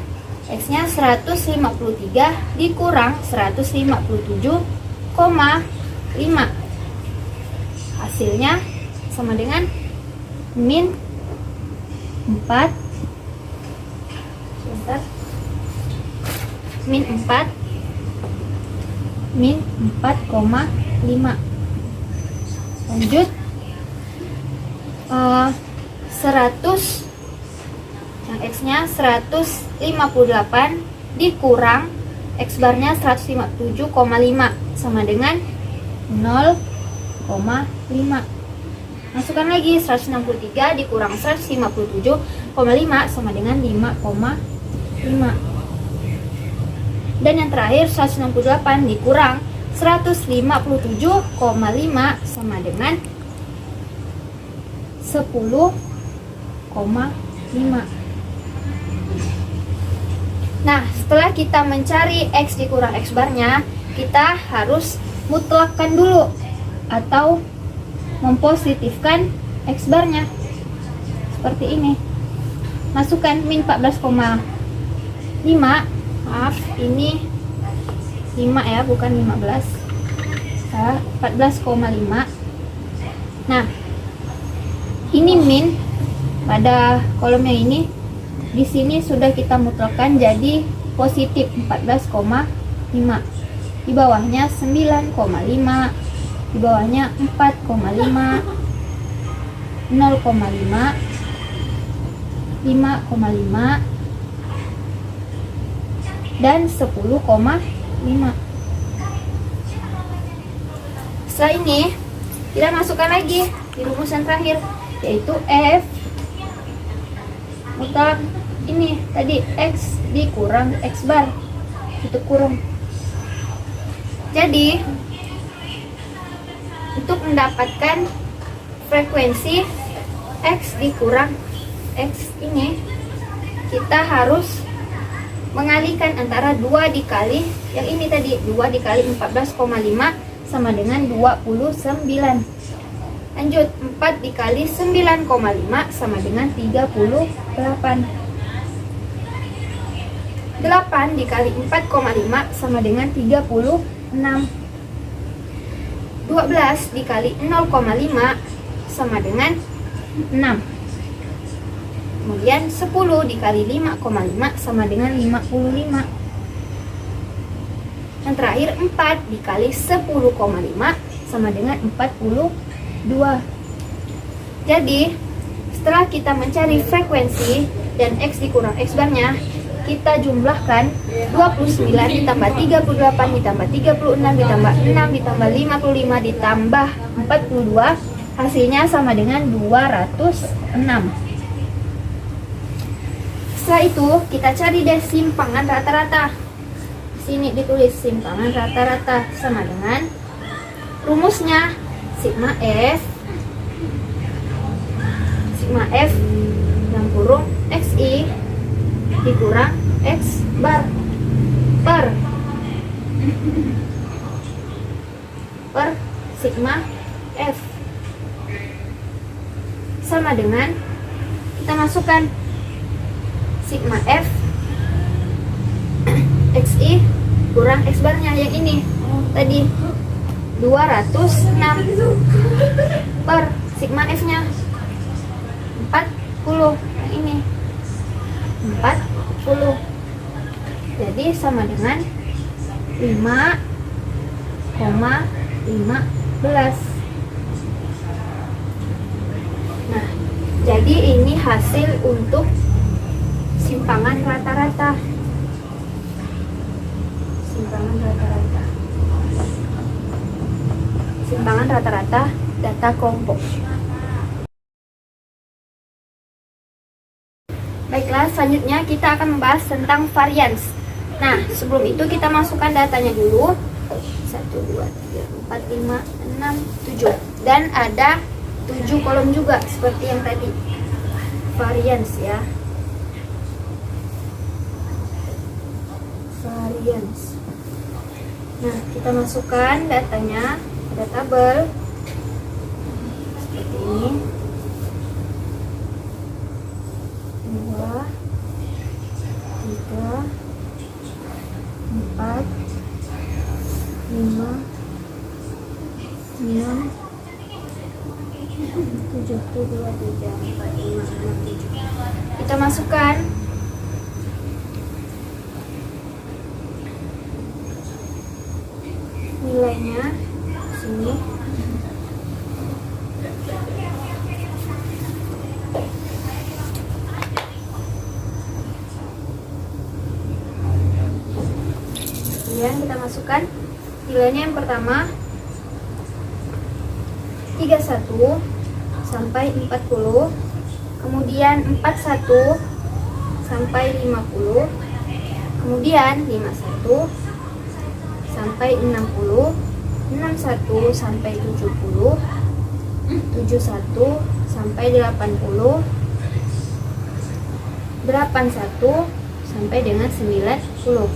X nya, 153 dikurang 157,5, hasilnya sama dengan min 4, min 4,5. Lanjut, 100, yang X nya 158 dikurang X barnya 157,5 sama dengan 0,5. Masukkan lagi 163 dikurang 157,5 sama dengan 5,5. Dan yang terakhir 168 dikurang 157,5 sama dengan 10,5. Nah, setelah kita mencari X dikurang X barnya, kita harus mutlakkan dulu atau mempositifkan X barnya seperti ini. Masukkan min 14,5, maaf ini 5 ya, bukan 15, 14,5. Nah, ini min pada kolomnya ini, di sini sudah kita mutlakkan jadi positif 14,5. Di bawahnya 9,5, di bawahnya 4,5, 0,5, 5,5, dan 10,5. Setelah ini kita masukkan lagi di rumusan terakhir, yaitu F mutlak ini tadi X dikurang X bar, itu kurang. Jadi untuk mendapatkan frekuensi X dikurang X ini, kita harus mengalihkan antara 2 dikali yang ini tadi, 2 dikali 14,5 sama dengan 29. Lanjut, 4 dikali 9,5 sama dengan 38. 8 dikali 4,5 sama dengan 36. 12 dikali 0,5 sama dengan 6. Kemudian 10 dikali 5,5 sama dengan 55. Yang terakhir 4 dikali 10,5 sama dengan 42. Jadi setelah kita mencari frekuensi dan X dikurang X barnya, kita jumlahkan 29 ditambah 38 ditambah 36 ditambah 6 ditambah 55 ditambah 42, hasilnya sama dengan 206. Setelah itu kita cari deh simpangan rata-rata. Di sini ditulis simpangan rata-rata sama dengan rumusnya sigma F yang kurung XI dikurang X bar per sigma F sama dengan, kita masukkan sigma F XI kurang X barnya yang ini tadi 206 per sigma F nya 40, yang ini 40, jadi sama dengan 5,15. Nah, jadi ini hasil untuk simpangan rata-rata. Simpangan rata-rata data kelompok. Baiklah, selanjutnya kita akan membahas tentang varians. Nah, sebelum itu kita masukkan datanya dulu. 1, 2, 3, 4, 5, 6, 7. Dan ada 7 kolom juga seperti yang tadi. Variance ya. Variance. Nah, kita masukkan datanya pada tabel seperti ini. 2, 3, 4, 5, 6, 7, 2, 3, 4, 5, 6, 7. Kita masukkan nilainya sini. Kemudian kita masukkan nilainya yang pertama 31 sampai 40, kemudian 41 sampai 50, kemudian 51 sampai 60, 61 sampai 70, 71 sampai 80, 81 sampai dengan 90.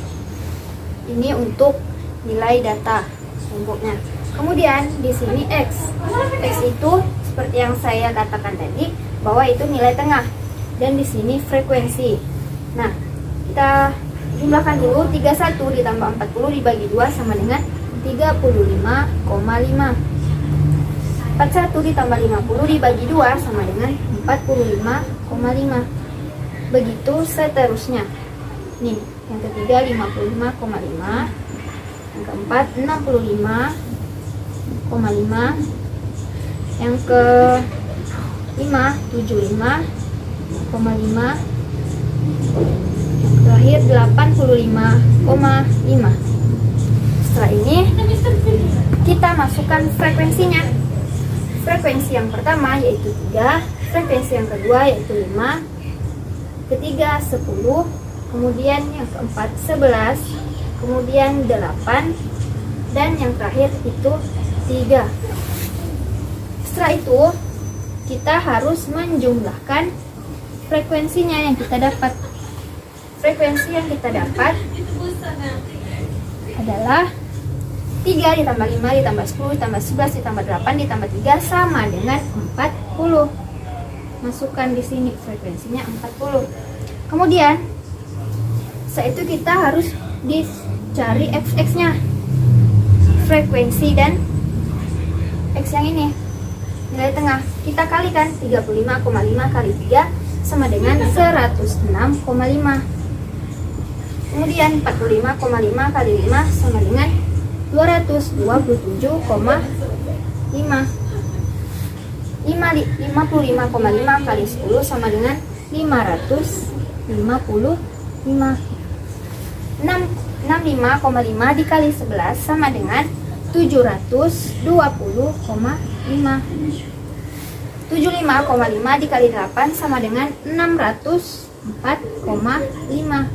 Ini untuk nilai data kelompoknya. Kemudian di sini X. X itu seperti yang saya katakan tadi bahwa itu nilai tengah. Dan di sini frekuensi. Nah, kita jumlahkan dulu. 31 ditambah 40 dibagi 2 sama dengan 35,5. 41 ditambah 50 dibagi 2 sama dengan 45,5. Begitu seterusnya. Nih, yang ketiga 55,5. Yang keempat 65,5. Yang kelima 75,5. Yang terakhir 85,5. Setelah ini kita masukkan frekuensinya. Frekuensi yang pertama yaitu 3, frekuensi yang kedua yaitu 5, ketiga 10, kemudian yang keempat 11, kemudian 8, dan yang terakhir itu 3. Setelah itu kita harus menjumlahkan frekuensinya yang kita dapat. Frekuensi yang kita dapat adalah 3 ditambah 5 ditambah 10 ditambah 11 ditambah 8 ditambah 3 sama dengan 40. Masukkan di sini frekuensinya 40. Kemudian setelah itu kita harus dicari x-nya, frekuensi dan x yang ini, nilai tengah. Kita kalikan 35,5 kali 3 sama dengan 106,5. Kemudian 45,5 kali 5 sama dengan 227,5. 55,5 kali 10 sama dengan 555. 65,5 dikali 11 sama dengan 720,5. 75,5 dikali 8 sama dengan 604,5.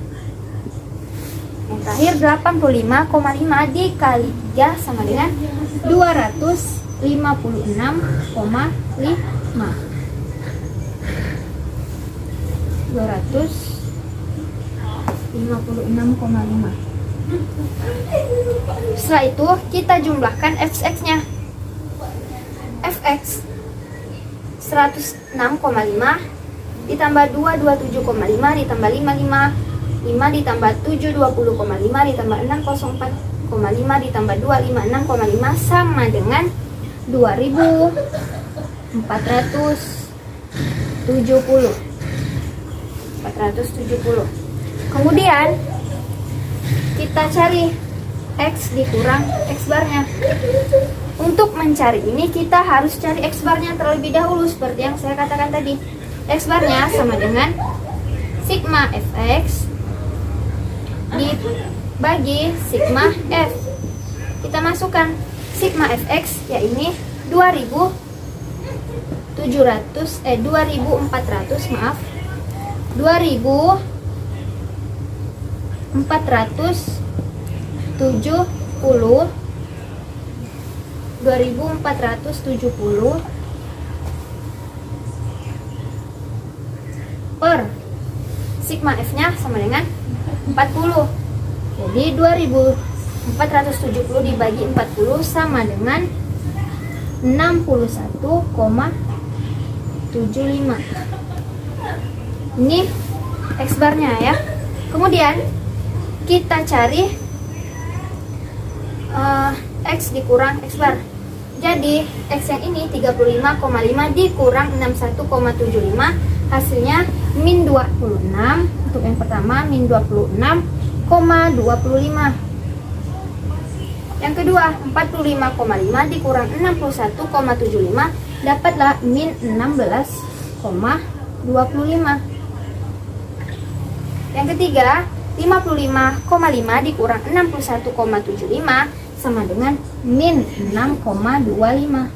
Yang terakhir 85,5 dikali 3 sama dengan 256,5. 256,5. Setelah itu kita jumlahkan fx-nya. Fx 106,5 ditambah 227,5 ditambah 55, 5 ditambah 720,5 ditambah 604,5 ditambah 256,5 sama dengan 470. Kemudian kita cari X dikurang X barnya. Untuk mencari ini kita harus cari X barnya terlebih dahulu seperti yang saya katakan tadi. X barnya sama dengan sigma fx dibagi sigma f. Kita masukkan sigma fx ya ini 2400 maaf 2400 per sigma F-nya sama dengan 40. Jadi 2470 dibagi 40 sama dengan 61,75. Ini X barnya ya. Kemudian kita cari X dikurang X bar. Jadi X yang ini 35,5 dikurang 61,75, hasilnya min 26. Untuk yang pertama min 26,25. Yang kedua 45,5 dikurang 61,75, dapatlah min 16,25. Yang ketiga 55,5 dikurang 61,75 sama dengan min 6,25.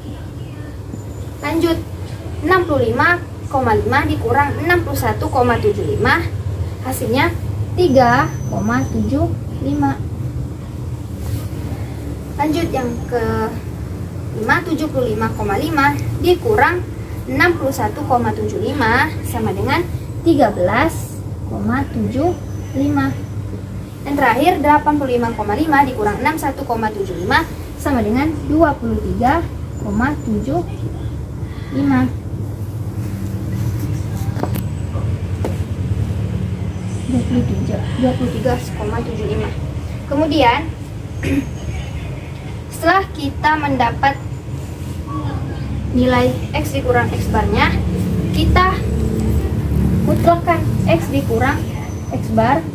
Lanjut 65,5 dikurang 61,75, hasilnya 3,75. Lanjut yang ke 75,5 dikurang 61,75 sama dengan 13,75. Dan terakhir 85,5 dikurang 61,75 sama dengan 23,75. 23,75. Kemudian setelah kita mendapat nilai X dikurang X barnya, kita mutlakkan X dikurang X bar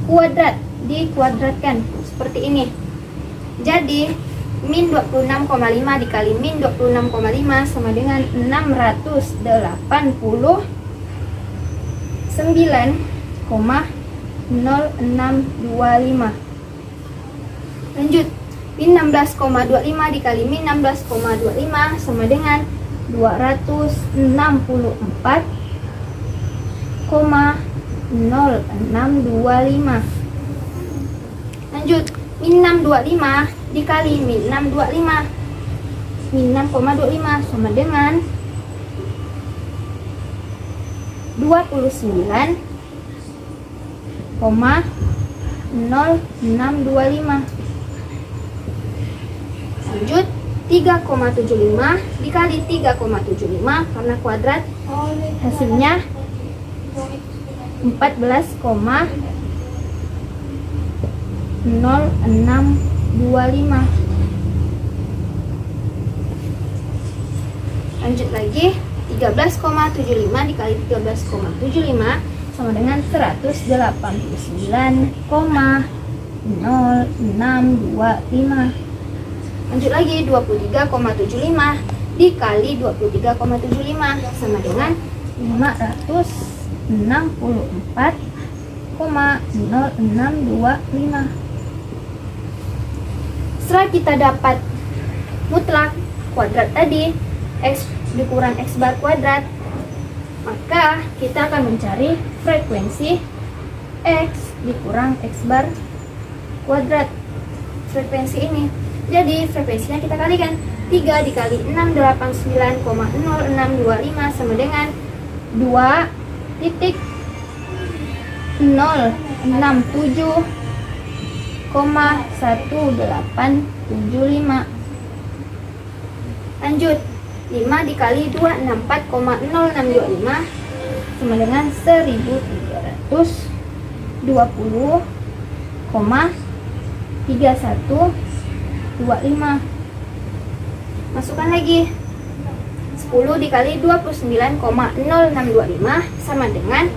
kuadrat, dikuadratkan seperti ini. Jadi min 26,5 dikali min 26,5 sama dengan 689,0625. Lanjut min 16,25 dikali min 16,25 sama dengan 264,0625. Lanjut min 625 dikali min 625, min 6,25 sama dengan 29,0625. Lanjut 3,75 dikali 3,75 karena kuadrat, hasilnya 14,0625. Lanjut lagi 13,75 dikali 13,75 sama dengan 189,0625. Lanjut lagi 23,75 dikali 23,75 sama dengan 564,0625. Setelah kita dapat mutlak kuadrat tadi, X dikurang X bar kuadrat, maka kita akan mencari frekuensi X dikurang X bar kuadrat. Frekuensi ini, jadi frekuensinya kita kalikan 3 dikali 689,0625 sama dengan 2,067,1875. Lanjut 5 dikali 264,0625 sama dengan 1320,3125. Masukkan lagi 10 dikali 29,0625 sama dengan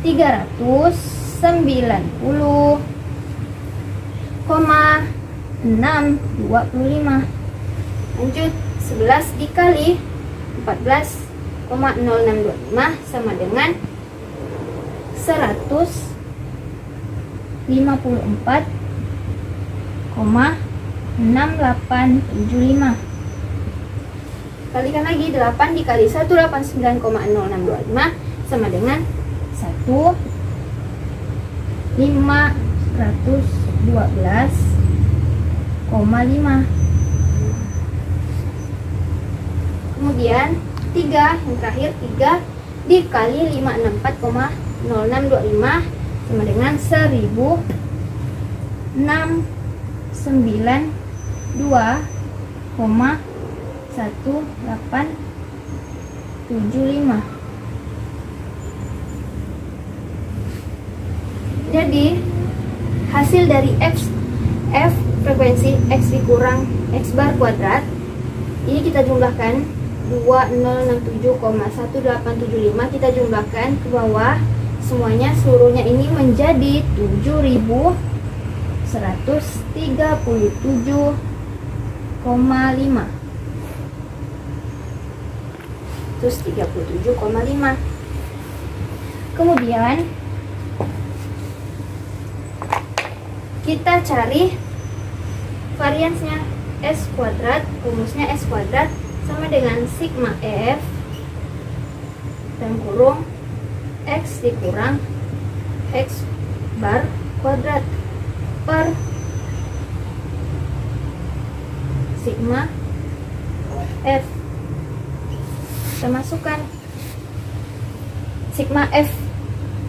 390,625. Lanjut 11 dikali 14,0625 sama dengan 154,6875. Kalikan lagi 8 dikali 189,0625 sama dengan 1,0 512,5. Kemudian 3, yang terakhir 3 dikali 564,0625 sama dengan 1092,1875. Jadi hasil dari F frekuensi X dikurang X bar kuadrat ini kita jumlahkan 2067,1875, kita jumlahkan ke bawah semuanya, seluruhnya ini menjadi 7137,5. 137,5. Kemudian kita cari variansnya. S kuadrat rumusnya S kuadrat sama dengan sigma F dan kurung X dikurang X bar kuadrat per sigma F. Kita masukkan sigma F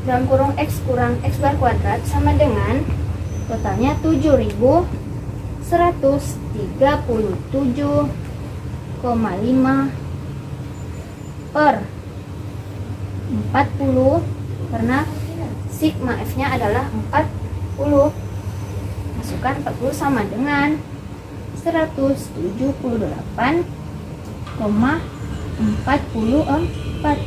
dalam kurung X kurang X bar kuadrat sama dengan totalnya 7137,5 per 40 karena sigma F nya adalah 40. Masukkan 40 sama dengan 178,44.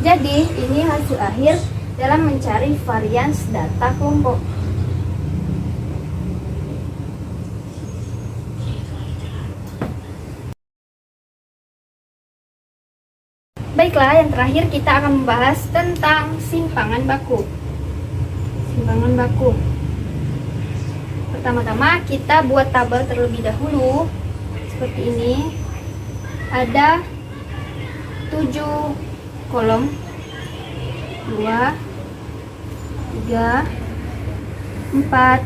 Jadi ini hasil akhir dalam mencari varians data kelompok. Baiklah, yang terakhir kita akan membahas tentang simpangan baku. Simpangan baku. Pertama-tama kita buat tabel terlebih dahulu. Seperti ini. Ada 7 kolom. 2 3 4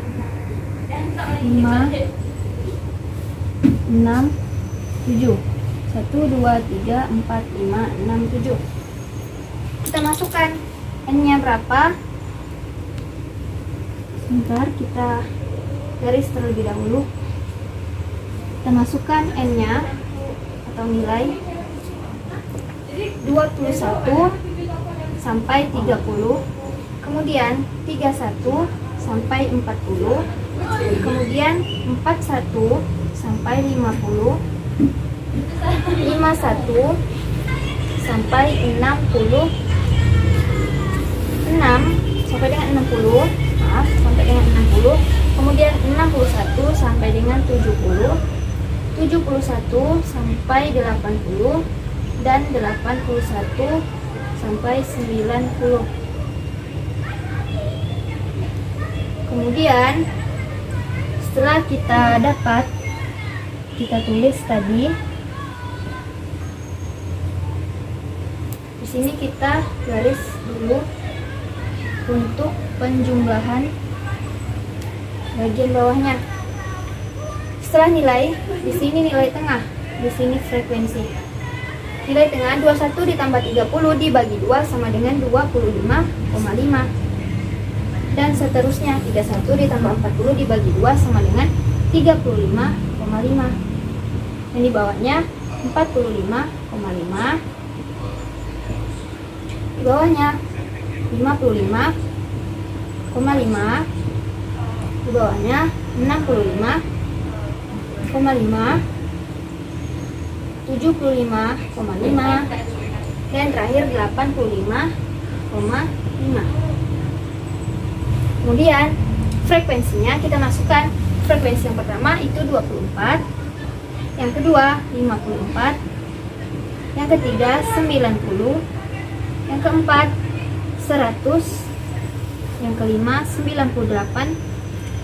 5 6 7. 1, 2, 3, 4, 5, 6, 7. Kita masukkan N-nya berapa? Sebentar, kita garis terlebih dahulu. Kita masukkan N-nya atau nilai 21 sampai 30. Kemudian 31 sampai 40. Kemudian 41 sampai 50. 51 sampai 60, 6 sampai dengan 60, sampai dengan 60, kemudian 61 sampai dengan 70, 71 sampai 80, dan 81 sampai 90. Kemudian setelah kita dapat, kita tulis tadi. Di sini kita garis dulu untuk penjumlahan bagian bawahnya. Setelah nilai, di sini nilai tengah, di sini frekuensi. Nilai tengah 21 ditambah 30 dibagi 2 sama dengan 25,5. Dan seterusnya 31 ditambah 40 dibagi 2 sama dengan 35,5. Dan di bawahnya 45,5. Di bawahnya 55,5. Di bawahnya 65,5. 75,5. Dan terakhir 85,5. Kemudian frekuensinya kita masukkan. Frekuensi yang pertama itu 24, yang kedua 54, yang ketiga 90, yang keempat 100, yang kelima 98,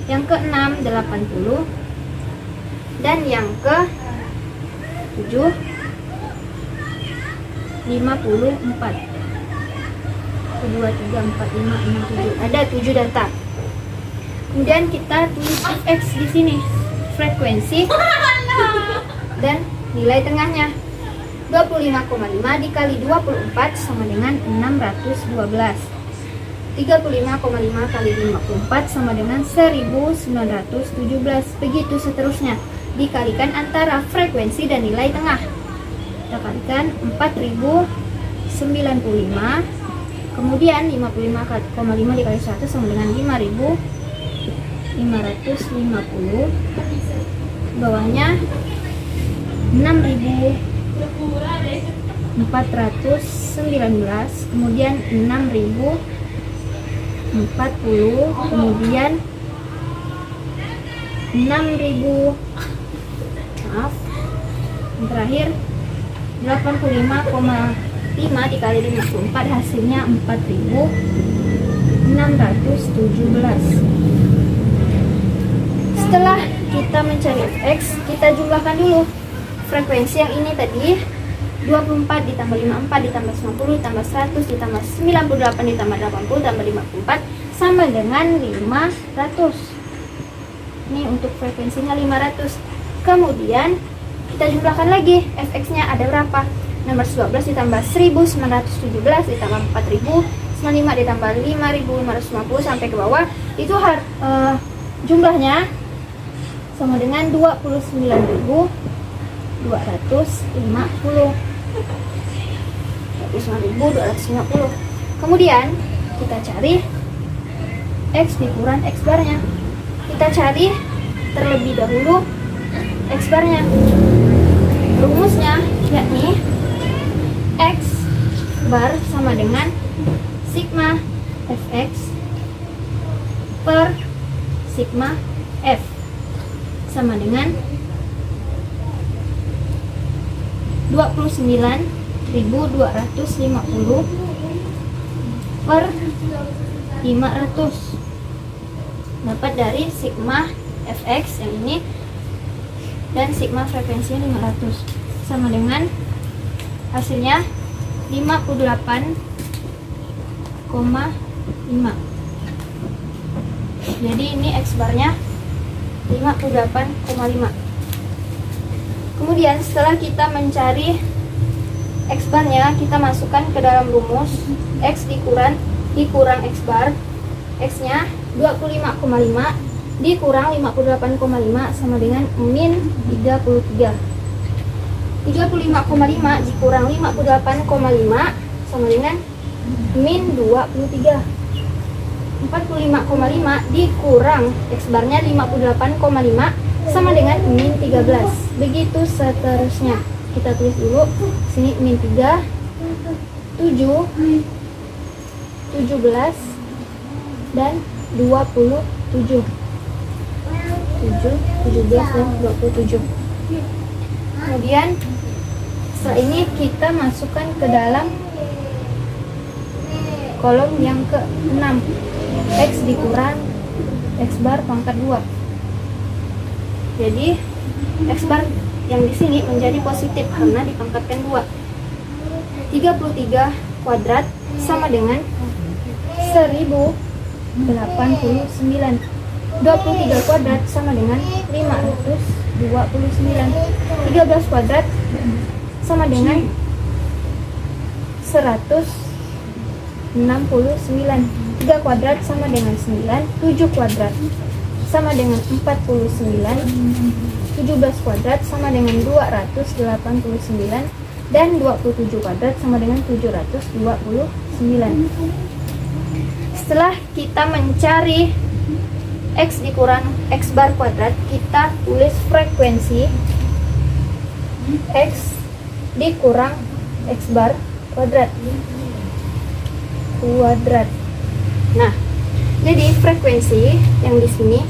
yang keenam 80, dan yang ke-7 54. 1, 2, 3, 4, 5, 6, 7. Ada 7 data. Kemudian kita tulis fx di sini, frekuensi dan nilai tengahnya. 25,5 dikali 24 sama dengan 612. 35,5 kali 54 sama dengan 1917. Begitu seterusnya. Dikalikan antara frekuensi dan nilai tengah. Kita kalikan 4095. Kemudian 55,5 dikali 100 sama dengan 5550. Bawahnya 6419, kemudian 6040, kemudian 6000, maaf, yang terakhir 85,5 dikali 54 hasilnya 4617. Setelah kita mencari fx, kita jumlahkan dulu frekuensi yang ini tadi. 24 ditambah 54 ditambah 90 ditambah 100 ditambah 98 ditambah 80 ditambah 54 sama dengan 500. Ini untuk frekuensinya 500. Kemudian kita jumlahkan lagi fx-nya ada berapa. 612 ditambah 1917 ditambah 4095 ditambah 5550 sampai ke bawah. Itu jumlahnya sama dengan 29.250. 29.250. Kemudian kita cari x dikurang x barnya. Kita cari terlebih dahulu x barnya. Rumusnya yakni x bar sama dengan sigma fx per sigma f sama dengan 29.250 per 500 dapat dari sigma fx yang ini dan sigma frekuensinya 500 sama dengan hasilnya 58,5. Jadi ini x barnya 58,5. Kemudian setelah kita mencari x barnya, kita masukkan ke dalam rumus x dikurang x bar. X nya 25,5 dikurang 58,5 sama dengan min 33. 35,5 dikurang 58,5 sama dengan min 23. 45,5 dikurang x barnya 58,5 sama dengan min 13. Begitu seterusnya. Kita tulis dulu sini min 3, 7, 17 dan 27. 7, 17 dan 27. Kemudian setelah ini kita masukkan ke dalam kolom yang ke-6. X dikurang x bar pangkat 2. Jadi x bar yang di sini menjadi positif karena dipangkatkan 2. 33 kuadrat sama dengan 1089. 23 kuadrat sama dengan 529. 13 kuadrat sama dengan 169. 3 kuadrat sama dengan 9. 7 kuadrat sama dengan 49. 17 kuadrat sama dengan 289. Dan 27 kuadrat sama dengan 729. Setelah kita mencari x dikurang x bar kuadrat, kita tulis frekuensi x dikurang x bar kuadrat. Nah, jadi frekuensi yang di sini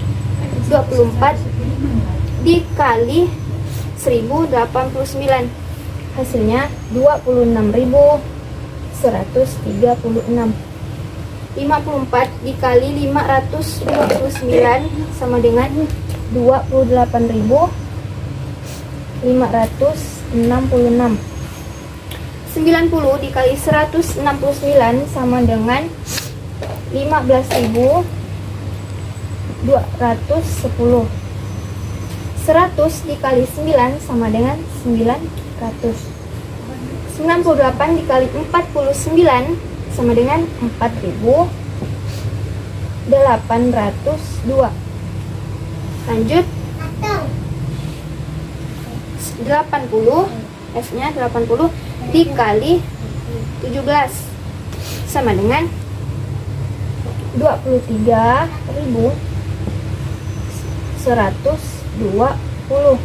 24 dikali 1089, hasilnya 26.136. 54 dikali 529 sama dengan 28.566. 90 dikali 169 sama dengan 15.210. 100 dikali 9 sama dengan 900. 98 dikali 49 sama dengan 4.802. Lanjut. 80, F-nya 80 dikali 17 sama dengan 23.120.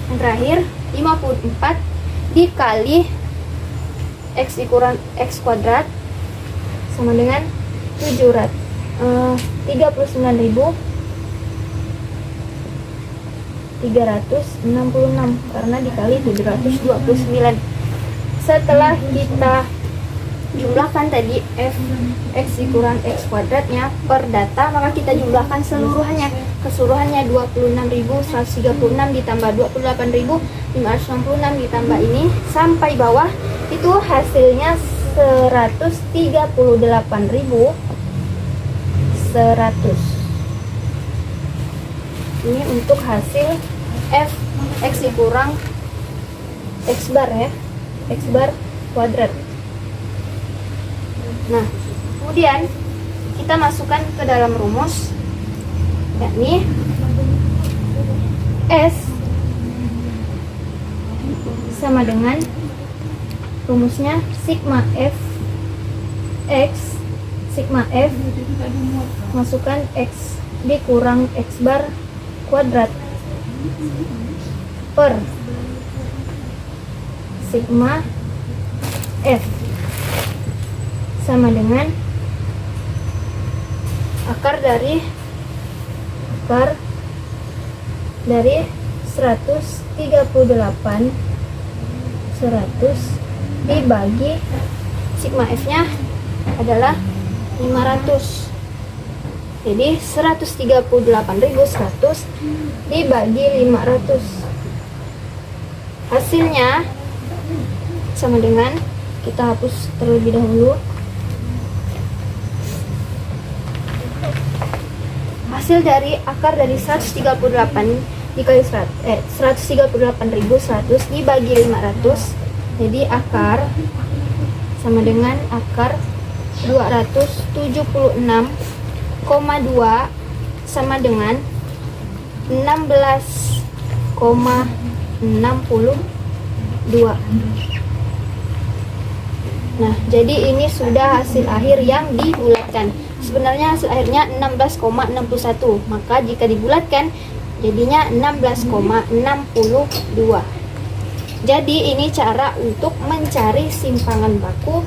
Yang terakhir 54 dikali X dikurang X kuadrat sama dengan 39.366 karena dikali 729. Setelah kita jumlahkan tadi f x dikurang x kuadratnya per data, maka kita jumlahkan seluruhannya. Keseluruhannya 26.136 ditambah 28.566 ditambah ini sampai bawah, itu hasilnya 138.100. Ini untuk hasil f x dikurang x bar ya, x bar kuadrat. Nah, kemudian kita masukkan ke dalam rumus, yakni S sama dengan rumusnya sigma F X, sigma F masukkan X dikurang X bar kuadrat per sigma F sama dengan akar dari 138 100 dibagi sigma F nya adalah 500. Jadi 138.100 dibagi 500, hasilnya sama dengan, kita hapus terlebih dahulu, hasil dari akar dari 138 dikali 138.100 dibagi 500, jadi akar sama dengan akar 276,2 sama dengan 16,62. Nah, jadi ini sudah hasil akhir yang dibulatkan. Sebenarnya hasil akhirnya 16,61, maka jika dibulatkan jadinya 16,62. Jadi ini cara untuk mencari simpangan baku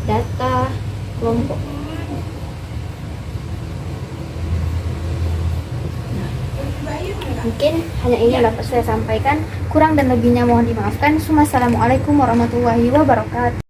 data kelompok. Mungkin hanya ini dapat saya sampaikan. Kurang dan lebihnya mohon dimaafkan. Wassalamualaikum warahmatullahi wabarakatuh.